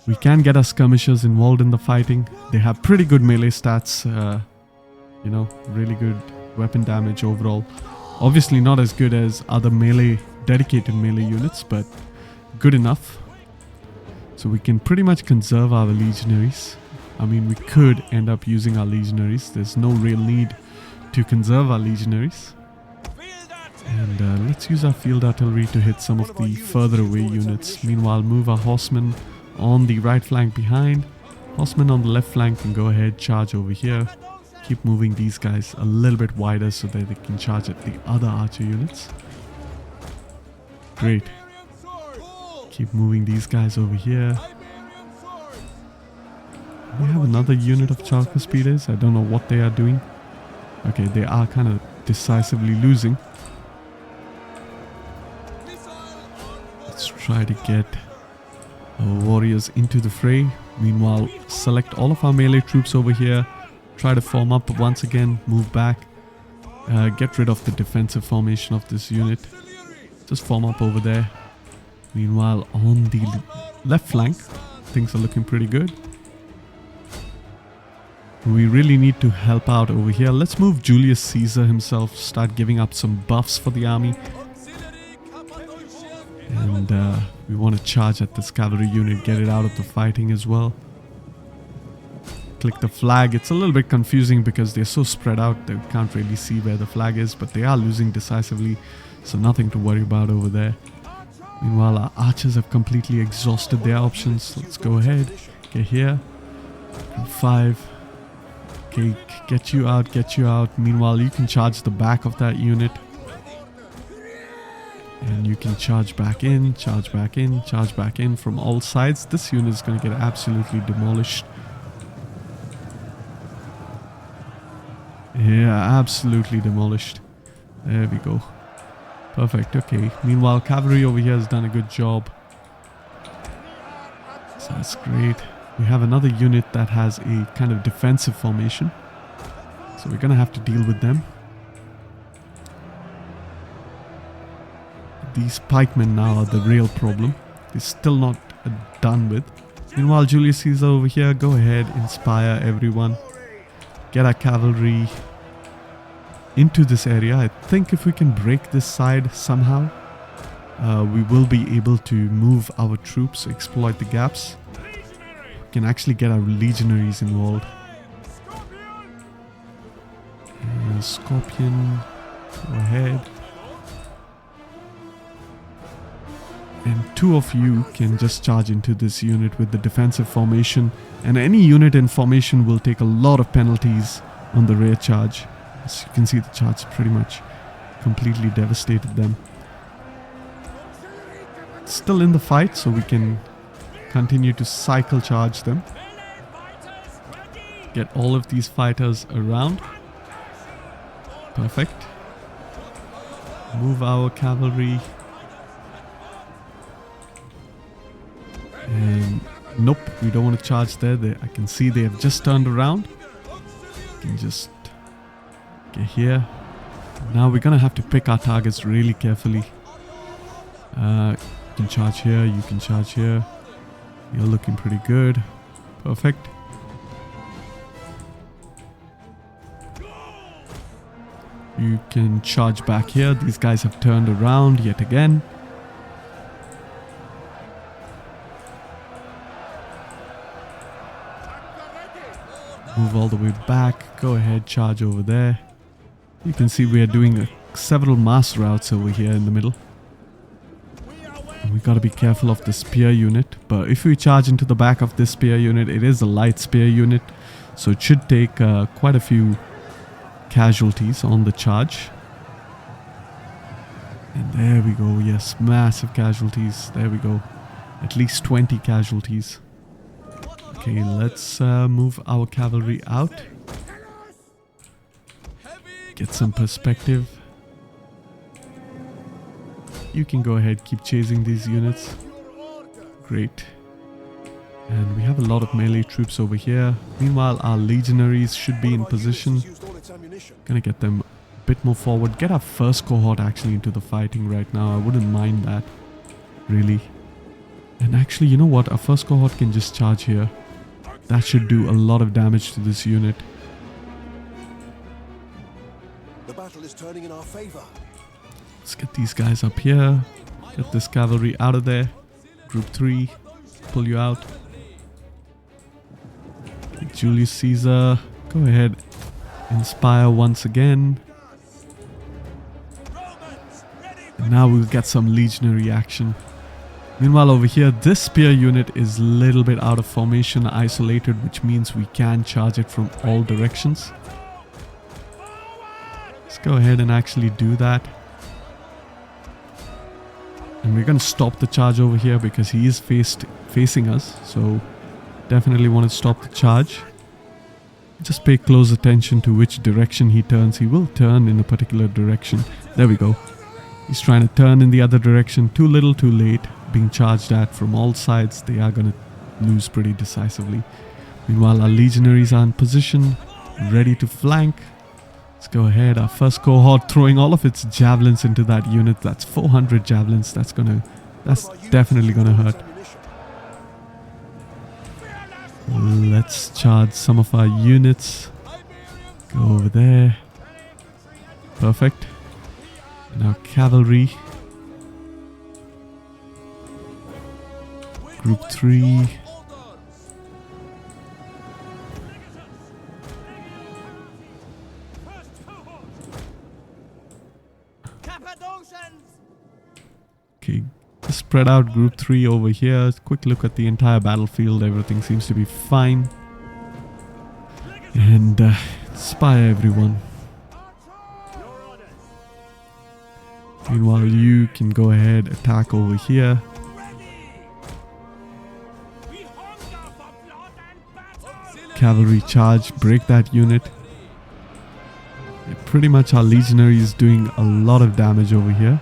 We can get our skirmishers involved in the fighting. They have pretty good melee stats. You know, really good weapon damage overall. Obviously not as good as other melee, dedicated melee units, but good enough. So we can pretty much conserve our legionaries. I mean, we could end up using our legionaries. There's no real need to conserve our legionaries. And let's use our field artillery to hit some of the further away units. Meanwhile, move our horsemen on the right flank behind. Horsemen on the left flank can go ahead, charge over here. Keep moving these guys a little bit wider so that they can charge at the other archer units. Great. Keep moving these guys over here. We have another unit of Chalcaspides. I don't know what they are doing. Okay, they are kind of decisively losing. Let's try to get our warriors into the fray. Meanwhile, select all of our melee troops over here. Try to form up once again, move back. Get rid of the defensive formation of this unit. Just form up over there. Meanwhile, on the left flank, things are looking pretty good. We really need to help out over here. Let's move Julius Caesar himself, start giving up some buffs for the army. And we want to charge at this cavalry unit, get it out of the fighting as well. Click the flag. It's a little bit confusing because they're so spread out that we can't really see where the flag is, but they are losing decisively, so nothing to worry about over there. Meanwhile, our archers have completely exhausted their options. Let's go ahead, get here. 5. Okay, get you out, get you out. Meanwhile, you can charge the back of that unit. And you can charge back in, charge back in, charge back in from all sides. This unit is going to get absolutely demolished. Yeah, absolutely demolished. There we go. Perfect, okay. Meanwhile, cavalry over here has done a good job. So that's great. We have another unit that has a kind of defensive formation. So we're going to have to deal with them. These pikemen now are the real problem. They're still not done with. Meanwhile, Julius Caesar over here, go ahead, inspire everyone. Get our cavalry into this area. I think if we can break this side somehow, we will be able to move our troops, exploit the gaps. We can actually get our legionaries involved. Scorpion, go ahead. And 2 of you can just charge into this unit with the defensive formation. And any unit in formation will take a lot of penalties on the rear charge. As you can see, the charge pretty much completely devastated them. It's still in the fight, so we can continue to cycle charge them. Get all of these fighters around. Perfect. Move our cavalry. And nope, we don't want to charge there. I can see they have just turned around. We can just get here. Now we're gonna have to pick our targets really carefully. You can charge here, you can charge here. You're looking pretty good. Perfect. You can charge back here. These guys have turned around yet again. move all the way back. Go ahead, charge over there. You can see we are doing several mass routes over here in the middle. And we gotta be careful of the spear unit. But if we charge into the back of this spear unit, it is a light spear unit. So it should take quite a few casualties on the charge. And there we go. Yes, massive casualties. There we go. At least 20 casualties. Okay, let's move our cavalry out. Get some perspective. You can go ahead, keep chasing these units. Great. And we have a lot of melee troops over here. Meanwhile, our legionaries should be in position. Gonna get them a bit more forward. Get our first cohort actually into the fighting right now. I wouldn't mind that, really. And actually, you know what? Our first cohort can just charge here. That should do a lot of damage to this unit. The battle is turning in our favor. Let's get these guys up here. Get this cavalry out of there. Group 3, pull you out. Okay, Julius Caesar, go ahead. Inspire once again. And now we'll get some legionary action. Meanwhile over here, this spear unit is a little bit out of formation, isolated, which means we can charge it from all directions. Let's go ahead and actually do that. And we're going to stop the charge over here because he is facing us. So definitely want to stop the charge. Just pay close attention to which direction he turns. He will turn in a particular direction. There we go. He's trying to turn in the other direction. Too little, too late. Being charged at from all sides. They are going to lose pretty decisively. Meanwhile, our legionaries are in position, ready to flank. Let's go ahead. Our first cohort throwing all of its javelins into that unit. That's 400 javelins. That's definitely gonna hurt. Let's charge some of our units. Go over there. Perfect. Now cavalry. Group 3. Okay, spread out group 3 over here. Quick look at the entire battlefield. Everything seems to be fine. And inspire everyone. Meanwhile, you can go ahead, attack over here. Cavalry charge, break that unit. Yeah, pretty much our legionary is doing a lot of damage over here.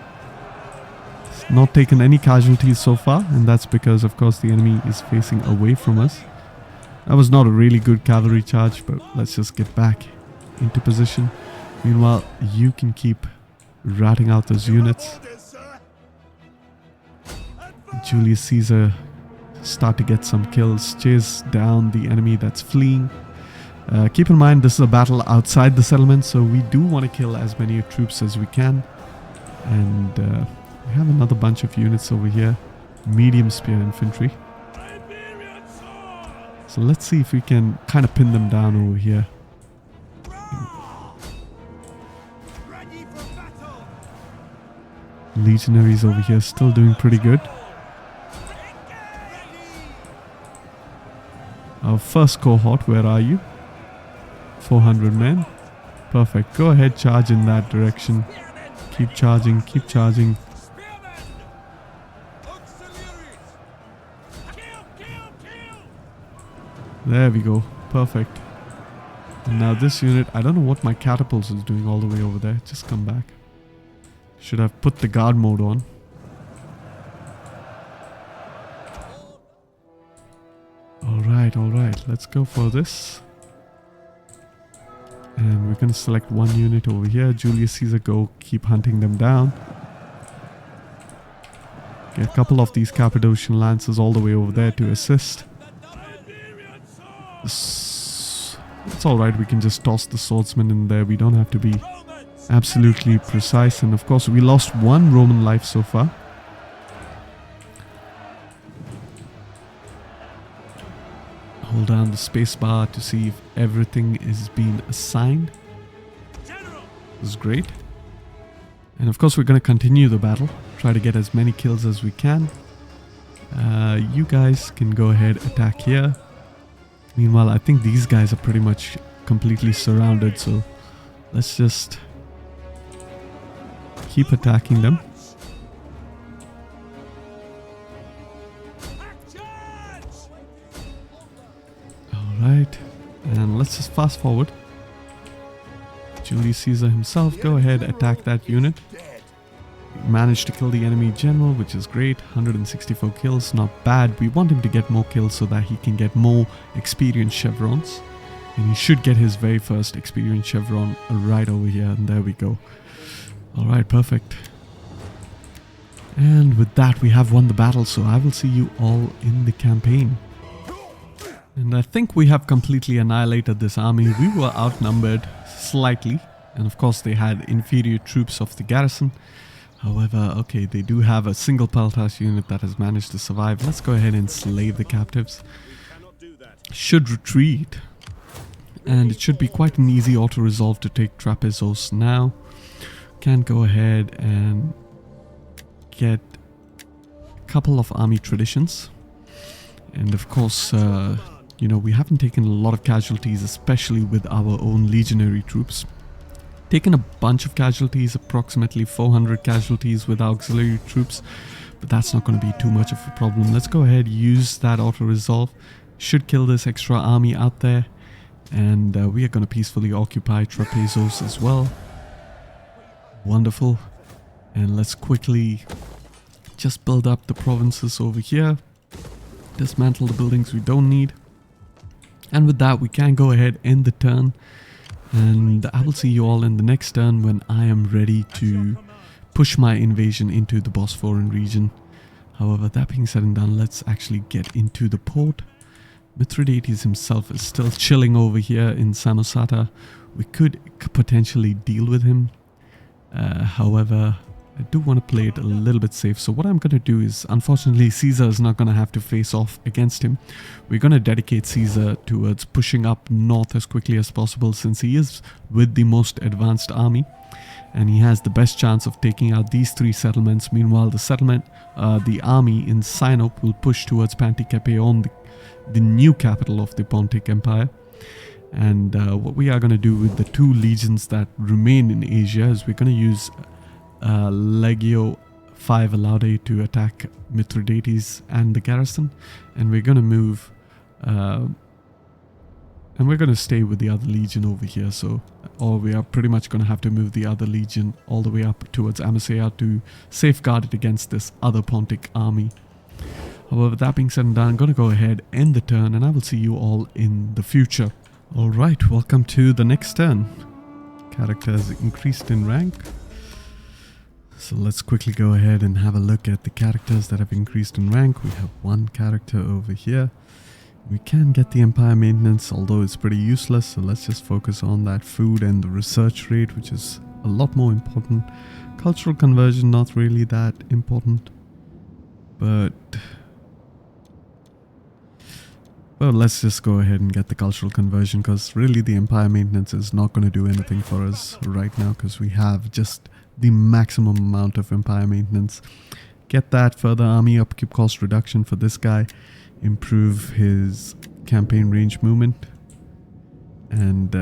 It's not taken any casualties so far, and that's because of course the enemy is facing away from us. That was not a really good cavalry charge, but let's just get back into position. Meanwhile, you can keep ratting out those units. Julius Caesar start to get some kills, chase down the enemy that's fleeing. Keep in mind this is a battle outside the settlement, so we do want to kill as many troops as we can. And we have another bunch of units over here, medium spear infantry. So let's see if we can kind of pin them down over here. Legionaries over here still doing pretty good. Our first cohort, where are you? 400 men. Perfect. Go ahead, charge in that direction. Keep charging, keep charging. There we go. Perfect. And now this unit, I don't know what my catapults is doing all the way over there. Just come back. Should have put the guard mode on. Alright, let's go for this. And we're going to select one unit over here. Julius Caesar, go keep hunting them down. Get a couple of these Cappadocian lancers all the way over there to assist. It's alright, we can just toss the swordsman in there. We don't have to be absolutely precise. And of course, we lost one Roman life so far. Hold down the space bar to see if everything is being assigned. This is great. And of course we're going to continue the battle. Try to get as many kills as we can. You guys can go ahead, attack here. Meanwhile, I think these guys are pretty much completely surrounded, so let's just keep attacking them. Alright, and let's just fast forward. Julius Caesar himself, go ahead, attack that unit. Managed to kill the enemy general, which is great. 164 kills, not bad. We want him to get more kills so that he can get more experience chevrons. And he should get his very first experience chevron right over here. And there we go. Alright, perfect. And with that, we have won the battle. So I will see you all in the campaign. And I think we have completely annihilated this army. We were outnumbered slightly. And of course, they had inferior troops of the garrison. However, okay, they do have a single Peltas unit that has managed to survive. Let's go ahead and slave the captives. Should retreat. And it should be quite an easy auto-resolve to take Trapezos now. Can go ahead and get a couple of army traditions. And of course, you know, we haven't taken a lot of casualties, especially with our own legionary troops. Taken a bunch of casualties, approximately 400 casualties with auxiliary troops, but that's not going to be too much of a problem. Let's go ahead, use that auto-resolve. Should kill this extra army out there, and we are going to peacefully occupy Trapezos as well. Wonderful. And let's quickly just build up the provinces over here. Dismantle the buildings we don't need. And with that, we can go ahead, end the turn. And I will see you all in the next turn when I am ready to push my invasion into the Bosphorian region. However, that being said and done, let's actually get into the port. Mithridates himself is still chilling over here in Samosata. We could potentially deal with him. However, I do want to play it a little bit safe. So what I'm going to do is, unfortunately, Caesar is not going to have to face off against him. We're going to dedicate Caesar towards pushing up north as quickly as possible, since he is with the most advanced army. And he has the best chance of taking out these three settlements. Meanwhile, the army in Sinope will push towards Panticapaeon, the new capital of the Pontic Empire. And what we are going to do with the two legions that remain in Asia is we're going to use Legio 5 Alaudae to attack Mithridates and the garrison, and we're going to move and we're going to stay with the other legion over here, or we are pretty much going to have to move the other legion all the way up towards Amasea to safeguard it against this other Pontic army. However, that being said and done, I'm going to go ahead, end the turn, and I will see you all in the future. Alright, welcome to the next turn. Character has increased in rank. So let's quickly go ahead and have a look at the characters that have increased in rank. We have one character over here. We can get the Empire Maintenance, although it's pretty useless. So let's just focus on that food and the research rate, which is a lot more important. Cultural conversion, not really that important. But well, let's just go ahead and get the cultural conversion, because really the Empire Maintenance is not going to do anything for us right now, because we have just the maximum amount of Empire Maintenance. Get that, further army upkeep cost reduction for this guy, improve his campaign range movement, and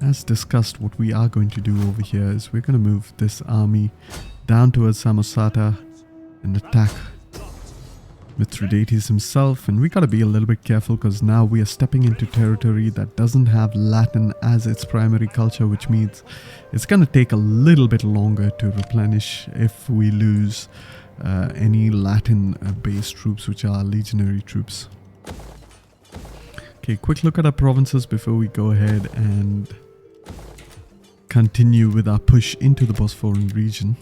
as discussed, what we are going to do over here is we're going to move this army down towards Samosata and attack Mithridates himself. And we got to be a little bit careful, because now we are stepping into territory that doesn't have Latin as its primary culture, which means it's going to take a little bit longer to replenish if we lose any Latin based troops, which are legionary troops. Okay, quick look at our provinces before we go ahead and continue with our push into the Bosphorian region.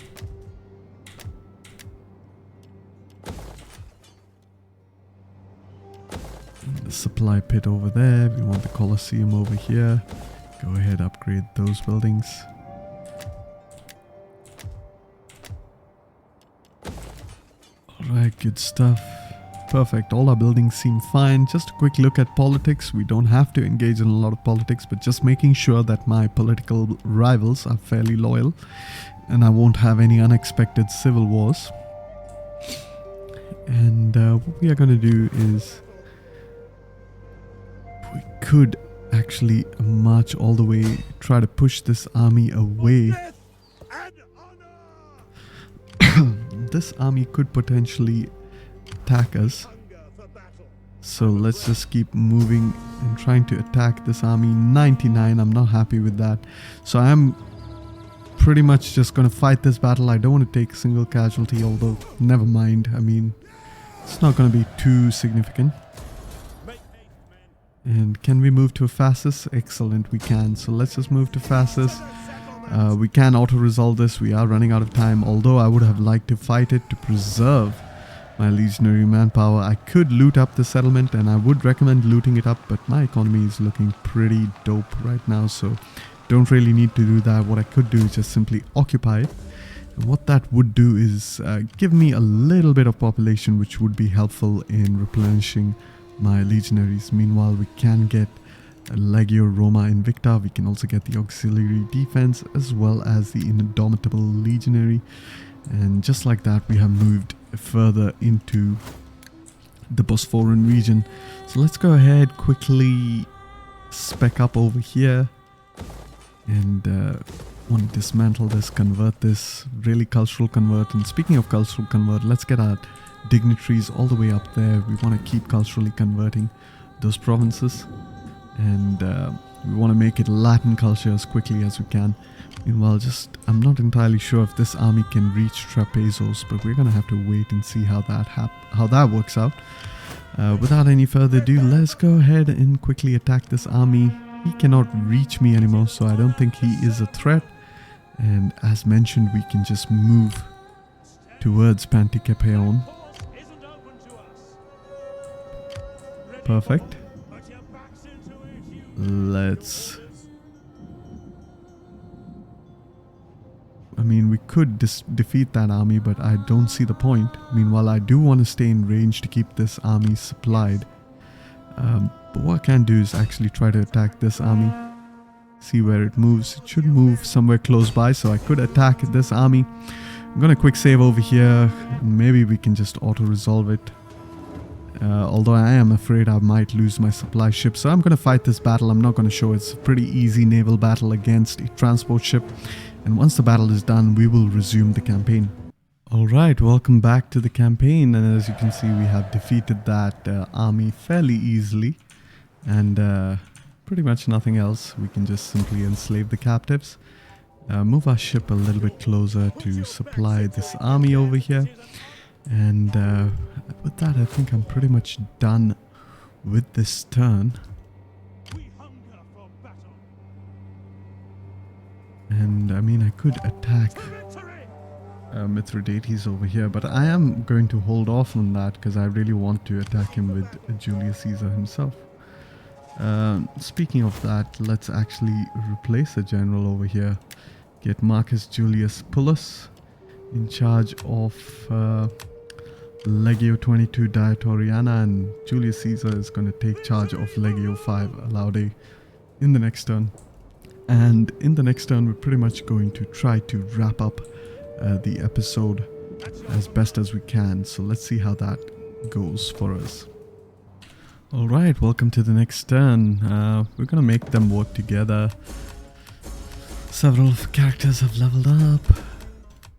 The supply pit over there. We want the Colosseum over here. Go ahead, upgrade those buildings. Alright, good stuff. Perfect. All our buildings seem fine. Just a quick look at politics. We don't have to engage in a lot of politics, but just making sure that my political rivals are fairly loyal and I won't have any unexpected civil wars. And what we are going to do is we could actually march all the way, try to push this army away. This army could potentially attack us, so let's just keep moving and trying to attack this army. 99, I'm not happy with that, so I'm pretty much just gonna fight this battle. I don't want to take a single casualty, although never mind, I mean, it's not gonna be too significant. And can we move to a Fascis? Excellent, we can. So let's just move to Fascis. We can auto-resolve this. We are running out of time, although I would have liked to fight it to preserve my legionary manpower. I could loot up the settlement, and I would recommend looting it up, but my economy is looking pretty dope right now, so don't really need to do that. What I could do is just simply occupy it. And what that would do is give me a little bit of population, which would be helpful in replenishing my legionaries. Meanwhile, we can get Legio Roma Invicta. We can also get the auxiliary defense as well as the indomitable legionary, and just like that we have moved further into the Bosporan region. So let's go ahead, quickly spec up over here, and want to dismantle this, convert this, really cultural convert. And speaking of cultural convert, let's get our dignitaries all the way up there. We want to keep culturally converting those provinces, and we want to make it Latin culture as quickly as we can. Meanwhile, I'm not entirely sure if this army can reach Trapezos, but we're gonna have to wait and see how that works out. Without any further ado, let's go ahead and quickly attack this army. He cannot reach me anymore, so I don't think he is a threat. And as mentioned, we can just move towards Panticapaon. Perfect. I mean, we could defeat that army, but I don't see the point. Meanwhile, I do want to stay in range to keep this army supplied. But what I can do is actually try to attack this army. See where it moves. It should move somewhere close by, so I could attack this army. I'm gonna quick save over here. Maybe we can just auto-resolve it. Although I am afraid I might lose my supply ship, so I'm going to fight this battle. I'm not going to show it's a pretty easy naval battle against a transport ship, and once the battle is done, we will resume the campaign. Alright, welcome back to the campaign, and as you can see, we have defeated that army fairly easily, and pretty much nothing else. We can just simply enslave the captives, move our ship a little bit closer to supply this army over here. And with that, I think I'm pretty much done with this turn. And I mean, I could attack Mithridates over here, but I am going to hold off on that because I really want to attack him with Julius Caesar himself. Speaking of that, let's actually replace a general over here. Get Marcus Julius Pullus in charge of Legio 22 Diatoriana, and Julius Caesar is going to take charge of Legio 5 Alaude in the next turn. And in the next turn, we're pretty much going to try to wrap up the episode as best as we can. So let's see how that goes for us. Alright, welcome to the next turn. We're going to make them work together. Several characters have leveled up.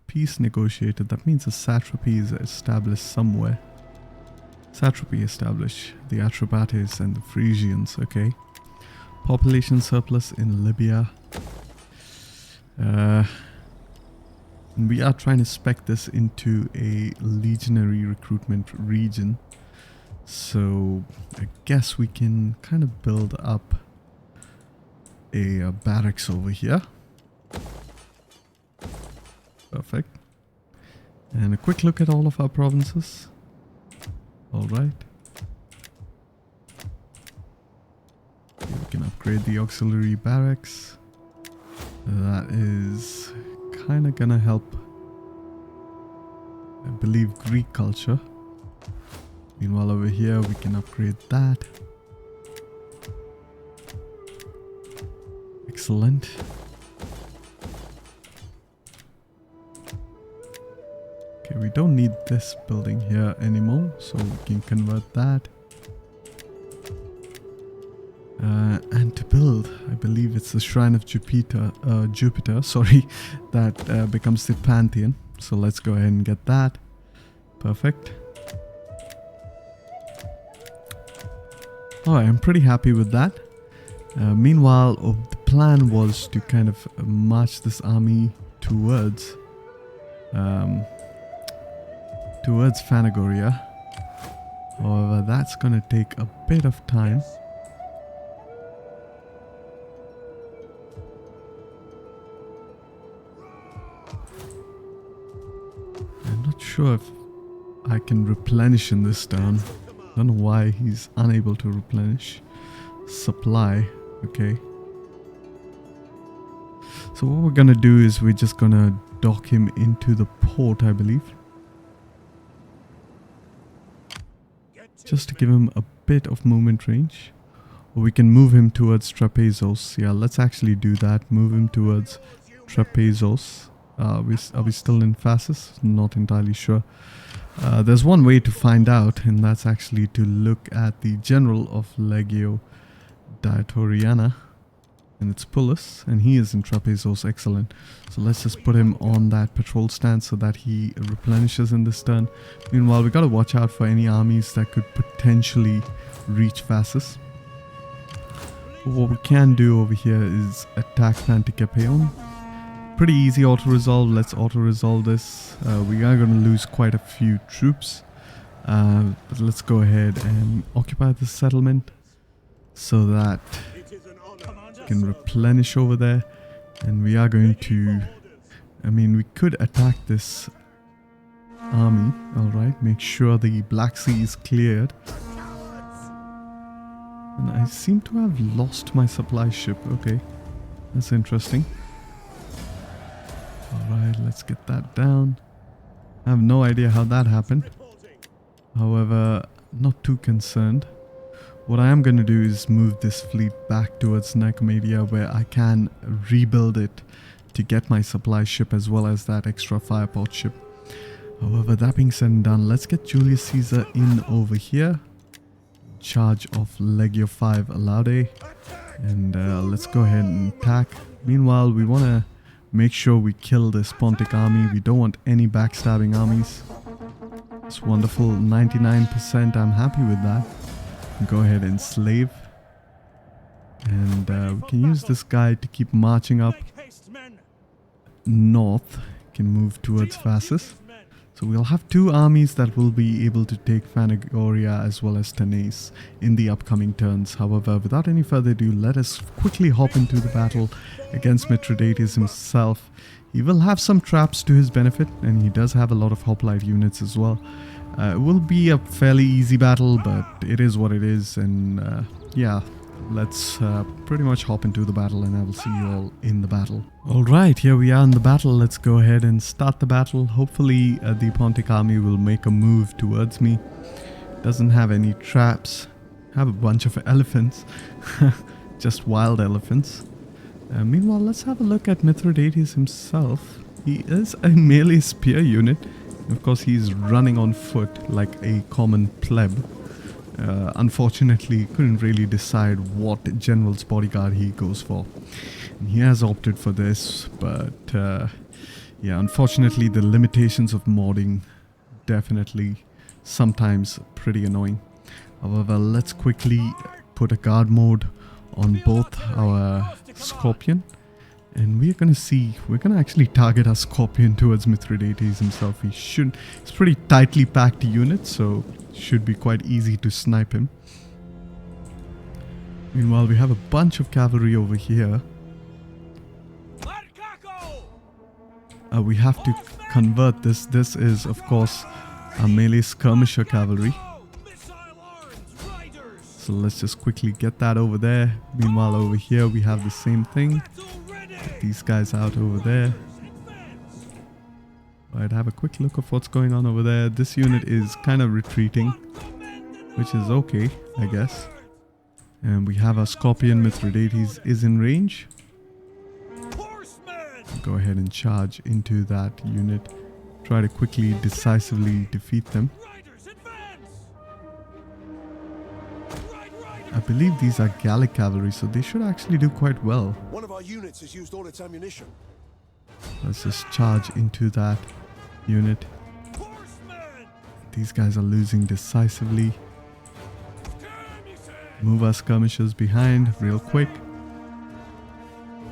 Peace negotiated. That means a satrapy is established somewhere. Satrapy established. The Atropates and the Frisians. Okay. Population surplus in Libya. And we are trying to spec this into a legionary recruitment region. So I guess we can kind of build up a barracks over here. Perfect. And a quick look at all of our provinces. Alright. We can upgrade the auxiliary barracks. That is kind of gonna help, I believe, Greek culture. Meanwhile, over here, we can upgrade that. Excellent. Okay, we don't need this building here anymore, so we can convert that. And to build, I believe it's the Shrine of Jupiter, sorry, that becomes the Pantheon. So let's go ahead and get that. Perfect. Alright, I'm pretty happy with that. Meanwhile, the plan was to kind of march this army towards Phanagoria. However, that's gonna take a bit of time. I'm not sure if I can replenish in this turn. Don't know why he's unable to replenish. Supply, okay. So what we're gonna do is we're just gonna dock him into the port, I believe. Just to give him a bit of movement range. Or we can move him towards Trapezos. Yeah, let's actually do that. Move him towards Trapezos. Are we still in Phasis? Not entirely sure. There's one way to find out, and that's actually to look at the general of Legio Diatoriana, and it's Pullus, and he is in Trapezos. Excellent. So let's just put him on that patrol stand so that he replenishes in this turn. Meanwhile, we gotta watch out for any armies that could potentially reach Phasis. What we can do over here is attack Pantic. Pretty easy auto-resolve. Let's auto-resolve this. We are going to lose quite a few troops. But let's go ahead and occupy the settlement so that we can replenish over there. And we are going to... I mean, we could attack this army. Alright, make sure the Black Sea is cleared. And I seem to have lost my supply ship. Okay, that's interesting. Alright, let's get that down. I have no idea how that happened. However, not too concerned. What I am going to do is move this fleet back towards Nicomedia, where I can rebuild it to get my supply ship as well as that extra fireport ship. However, that being said and done, let's get Julius Caesar in over here. Charge of Legio 5 Alaude. And let's go ahead and attack. Meanwhile, we want to make sure we kill this Pontic army. We don't want any backstabbing armies. It's wonderful. 99%. I'm happy with that. Go ahead and slave. And we can use this guy to keep marching up north. Can move towards Phasis. So we'll have two armies that will be able to take Phanagoria as well as Tanais in the upcoming turns. However, without any further ado, let us quickly hop into the battle against Mithridates himself. He will have some traps to his benefit, and he does have a lot of hoplite units as well. It will be a fairly easy battle, but it is what it is, and yeah, let's pretty much hop into the battle, and I will see you all in the battle. Alright, here we are in the battle. Let's go ahead and start the battle. Hopefully the Pontic army will make a move towards me. Doesn't have any traps. Have a bunch of elephants. Just wild elephants. Meanwhile, let's have a look at Mithridates himself. He is a melee spear unit. Of course, he's running on foot like a common pleb. Unfortunately, couldn't really decide what general's bodyguard he goes for. And he has opted for this, but yeah, unfortunately the limitations of modding definitely sometimes pretty annoying. However, let's quickly put a guard mode on both our Scorpion, and we're gonna actually target our Scorpion towards Mithridates himself. He's pretty tightly packed unit, so should be quite easy to snipe him. Meanwhile, we have a bunch of cavalry over here. We have to convert this. This is, of course, a melee skirmisher cavalry. So let's just quickly get that over there. Meanwhile, over here we have the same thing. Get these guys out over there. Right, have a quick look of what's going on over there. This unit is kind of retreating. which is okay, I guess. And we have our Scorpion. Mithridates is in range. Go ahead and charge into that unit. Try to quickly, decisively defeat them. I believe these are Gallic cavalry, so they should actually do quite well. One of our units has used all its ammunition. Let's just charge into that unit. These guys are losing decisively. Move our skirmishers behind real quick.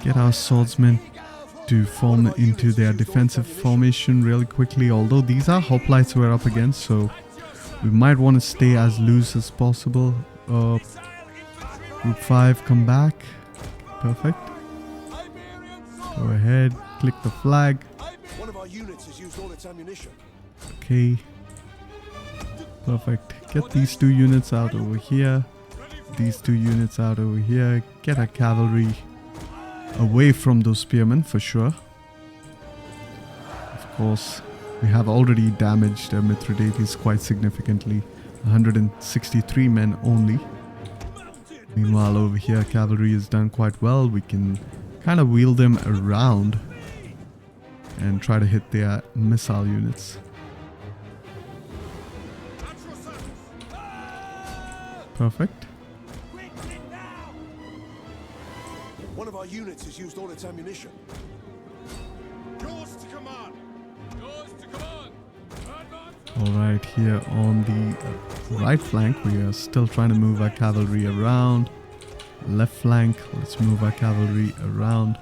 Get our swordsmen to form into their defensive formation really quickly. Although these are hoplites we're up against, so we might want to stay as loose as possible. Group 5, come back. Perfect. Go ahead, click the flag. One of our units has used all its ammunition. Okay. Perfect. Get these 2 units out over here. These 2 units out over here. Get our cavalry away from those spearmen for sure. Of course, we have already damaged Mithridates quite significantly. 163 men only. Meanwhile, over here, cavalry is done quite well. We can kind of wheel them around and try to hit their missile units. Perfect. One of our units has used all its ammunition. Yours to command. Yours to command. Alright, here on the right flank, we are still trying to move our cavalry around. Left flank, let's move our cavalry around.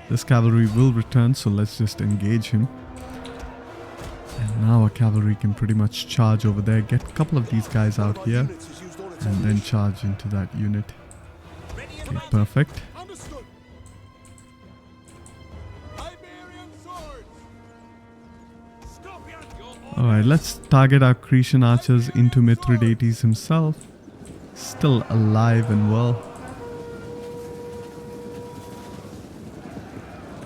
This cavalry will return, so let's just engage him. And now our cavalry can pretty much charge over there. Get a couple of these guys out here and then charge into that unit. Okay, perfect. Alright, let's target our Cretan archers into Mithridates himself. Still alive and well.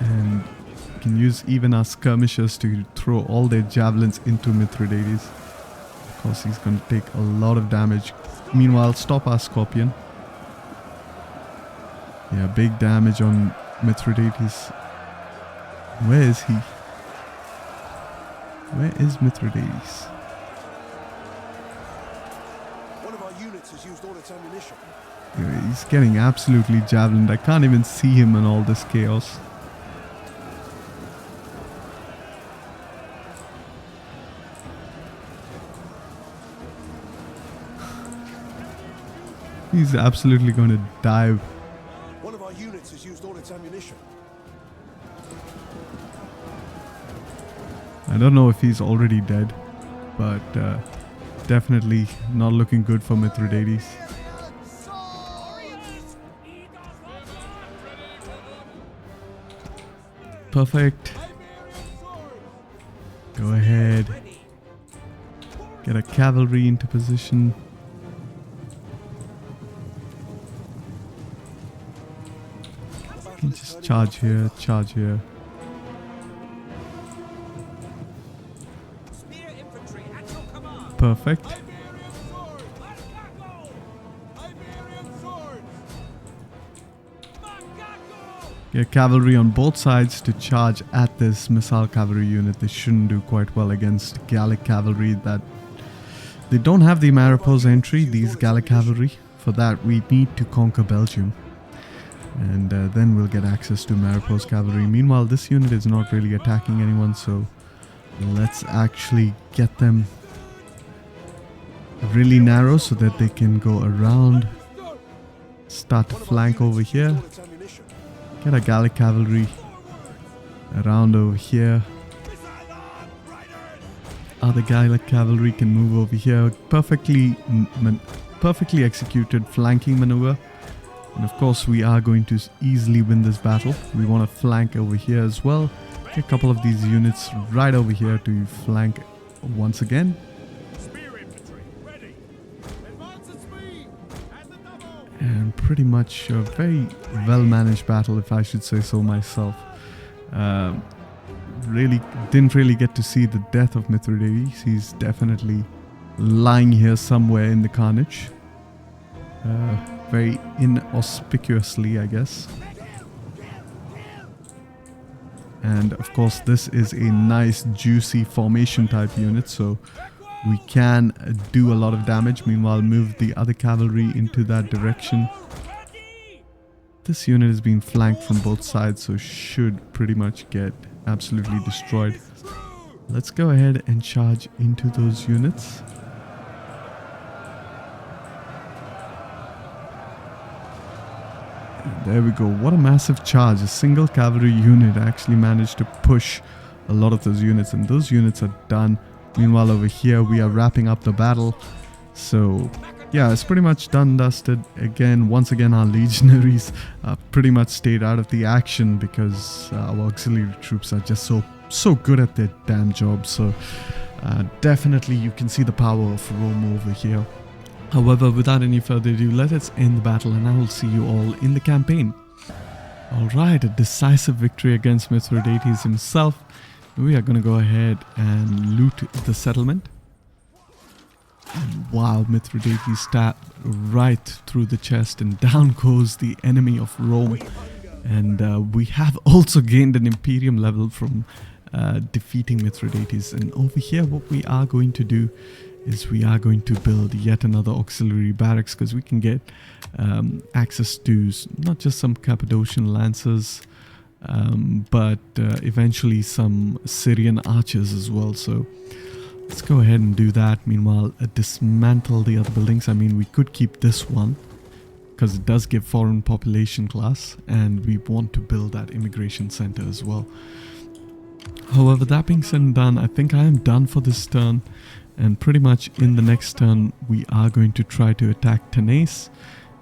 And we can use even our skirmishers to throw all their javelins into Mithridates. Of course, he's going to take a lot of damage. Meanwhile, stop our Scorpion. Yeah, big damage on Mithridates. Where is he? Where is Mithridates? One of our units has used all its ammunition. Yeah, he's getting absolutely javelined. I can't even see him in all this chaos. He's absolutely going to die. One of our units has used all its ammunition. I don't know if he's already dead, but definitely not looking good for Mithridates. Perfect. Go ahead. Get a cavalry into position. Just charge here, charge here. Perfect. Get cavalry on both sides to charge at this missile cavalry unit. They shouldn't do quite well against Gallic cavalry. That they don't have the Maripos entry, these Gallic cavalry. For that, we need to conquer Belgium. And then we'll get access to Maripos cavalry. Meanwhile, this unit is not really attacking anyone, so let's actually get them really narrow so that they can go around. Start to flank over here. Get a Gallic cavalry around over here. Other Gallic cavalry can move over here. Perfectly executed flanking maneuver. And of course, we are going to easily win this battle. We want to flank over here as well. Get a couple of these units right over here to flank once again. And pretty much a very well managed battle, if I should say so myself. Really didn't really get to see the death of Mithridates. He's definitely lying here somewhere in the carnage. Very inauspiciously, I guess. And of course, this is a nice juicy formation type unit, so we can do a lot of damage. Meanwhile, move the other cavalry into that direction. This unit is being flanked from both sides, so should pretty much get absolutely destroyed. Let's go ahead and charge into those units. And there we go. What a massive charge. A single cavalry unit actually managed to push a lot of those units, and those units are done. Meanwhile, over here we are wrapping up the battle. So yeah, it's pretty much done, dusted. Again, once again, our legionaries pretty much stayed out of the action because our auxiliary troops are just so good at their damn job. So definitely you can see the power of Rome over here. However, without any further ado, let us end the battle and I will see you all in the campaign. Alright, a decisive victory against Mithridates himself. We are going to go ahead and loot the settlement. And wow, Mithridates stabbed right through the chest and down goes the enemy of Rome. And we have also gained an Imperium level from defeating Mithridates. And over here what we are going to do is we are going to build yet another auxiliary barracks, because we can get access to not just some Cappadocian lancers, but eventually some Syrian archers as well. So let's go ahead and do that. Meanwhile, dismantle the other buildings. I mean, we could keep this one because it does give foreign population class, and we want to build that immigration center as well. However, that being said and done, I think I am done for this turn. And pretty much in the next turn, we are going to try to attack Tenace.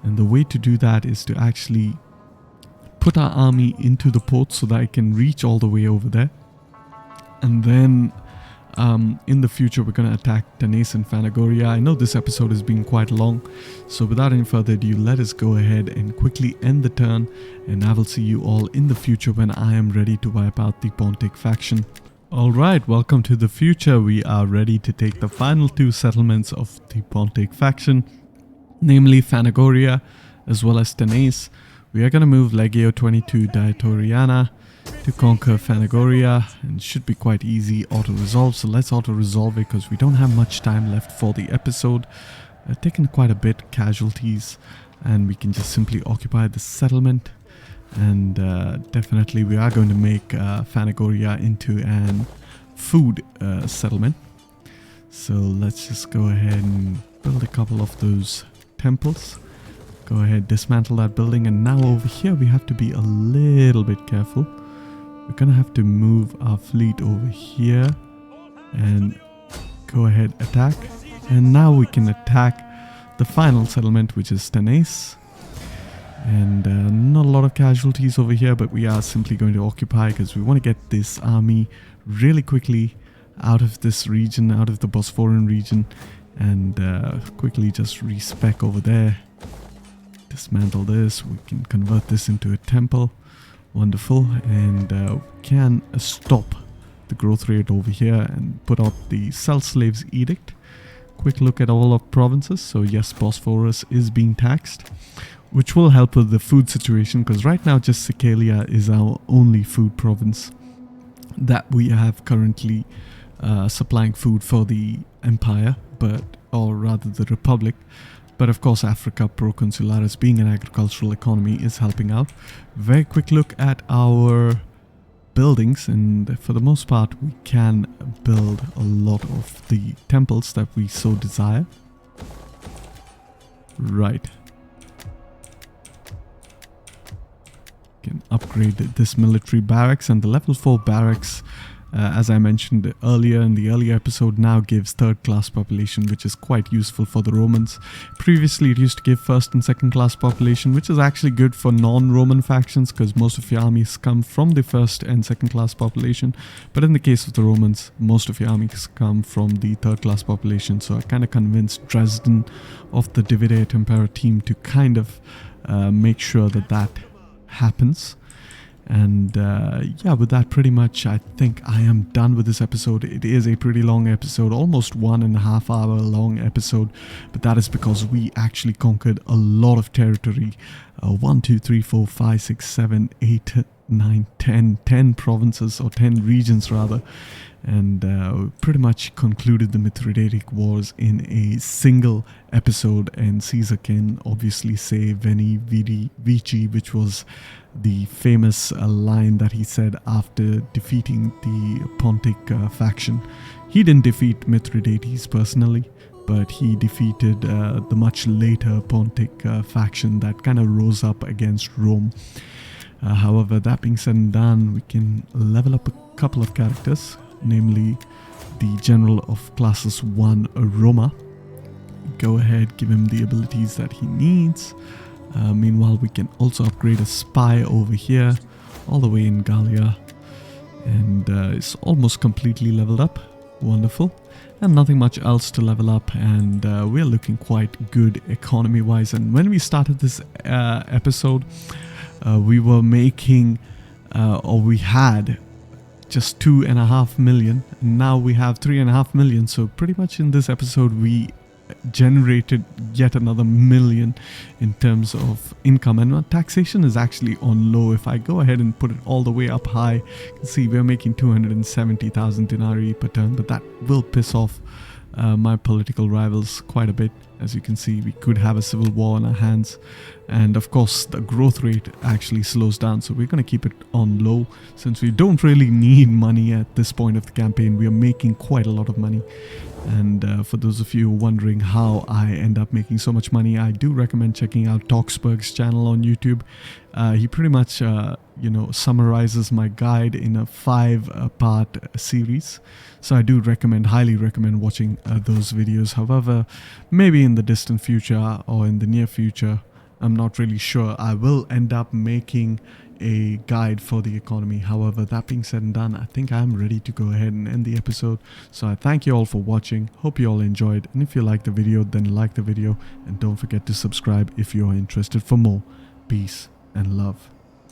And the way to do that is to actually put our army into the port so that I can reach all the way over there. And then in the future, we're going to attack Tenace and Phanagoria. I know this episode has been quite long. So without any further ado, let us go ahead and quickly end the turn. And I will see you all in the future when I am ready to wipe out the Pontic faction. Alright, welcome to the future. We are ready to take the final two settlements of the Pontic faction, namely Phanagoria as well as Tenace. We are going to move Legio 22 Diatoriana to conquer Phanagoria, and should be quite easy auto-resolve. So let's auto-resolve it because we don't have much time left for the episode. Taken quite a bit casualties, and we can just simply occupy the settlement. And definitely we are going to make Phanagoria into an food settlement. So let's just go ahead and build a couple of those temples. Go ahead, dismantle that building. And now over here we have to be a little bit careful. We're going to have to move our fleet over here and go ahead, attack. And now we can attack the final settlement, which is Tenace. And not a lot of casualties over here, but we are simply going to occupy because we want to get this army really quickly out of this region, out of the Bosphorian region, and quickly just respec over there. Dismantle this. We can convert this into a temple. Wonderful. And can stop the growth rate over here and put out the Sell Slaves Edict. Quick look at all of provinces. So yes, Bosphorus is being taxed, which will help with the food situation, because right now just Sicilia is our only food province that we have currently supplying food for the Empire, or rather the Republic. But of course Africa Proconsularis, being an agricultural economy, is helping out. Very quick look at our buildings, and for the most part we can build a lot of the temples that we so desire. Right. Can upgrade this military barracks, and the level 4 barracks, as I mentioned earlier in the earlier episode, now gives third class population, which is quite useful for the Romans. Previously it used to give first and second class population, which is actually good for non-Roman factions because most of your armies come from the first and second class population. But in the case of the Romans, most of your armies come from the third class population. So I kind of convinced Dresden of the Divide et Impera team to kind of make sure that that happens. And yeah, with that, pretty much I think I am done with this episode. It is a pretty long episode, almost 1.5 hour long episode, but that is because we actually conquered a lot of territory. 1, 2, 3, 4, 5, 6, 7, 8, 9, 10 provinces, or 10 regions rather. And pretty much concluded the Mithridatic Wars in a single episode. And Caesar can obviously say Veni, Vidi, Vici, which was the famous line that he said after defeating the Pontic faction. He didn't defeat Mithridates personally, but he defeated the much later Pontic faction that kind of rose up against Rome. However, that being said and done, we can level up a couple of characters, namely the general of classes 1, Roma. Go ahead, give him the abilities that he needs. Meanwhile, we can also upgrade a spy over here, all the way in Gallia. And it's almost completely leveled up. Wonderful. And nothing much else to level up, and we're looking quite good economy-wise. And when we started this episode, we were making, or we had just 2.5 million. Now we have 3.5 million. So pretty much in this episode, we generated yet another million in terms of income. And taxation is actually on low. If I go ahead and put it all the way up high, you can see we're making 270,000 denarii per turn, but that will piss off my political rivals quite a bit. As you can see, we could have a civil war on our hands, and of course the growth rate actually slows down, so we're going to keep it on low since we don't really need money at this point of the campaign. We are making quite a lot of money. And for those of you wondering how I end up making so much money, I do recommend checking out Talksberg's channel on YouTube. He pretty much summarizes my guide in a 5-part series, so I do highly recommend watching those videos. However, maybe in the distant future or in the near future, I'm not really sure, I will end up making a guide for the economy. However, that being said and done, I think I'm ready to go ahead and end the episode. So I thank you all for watching. Hope you all enjoyed, and if you liked the video, then like the video, and don't forget to subscribe if you're interested for more. Peace and love.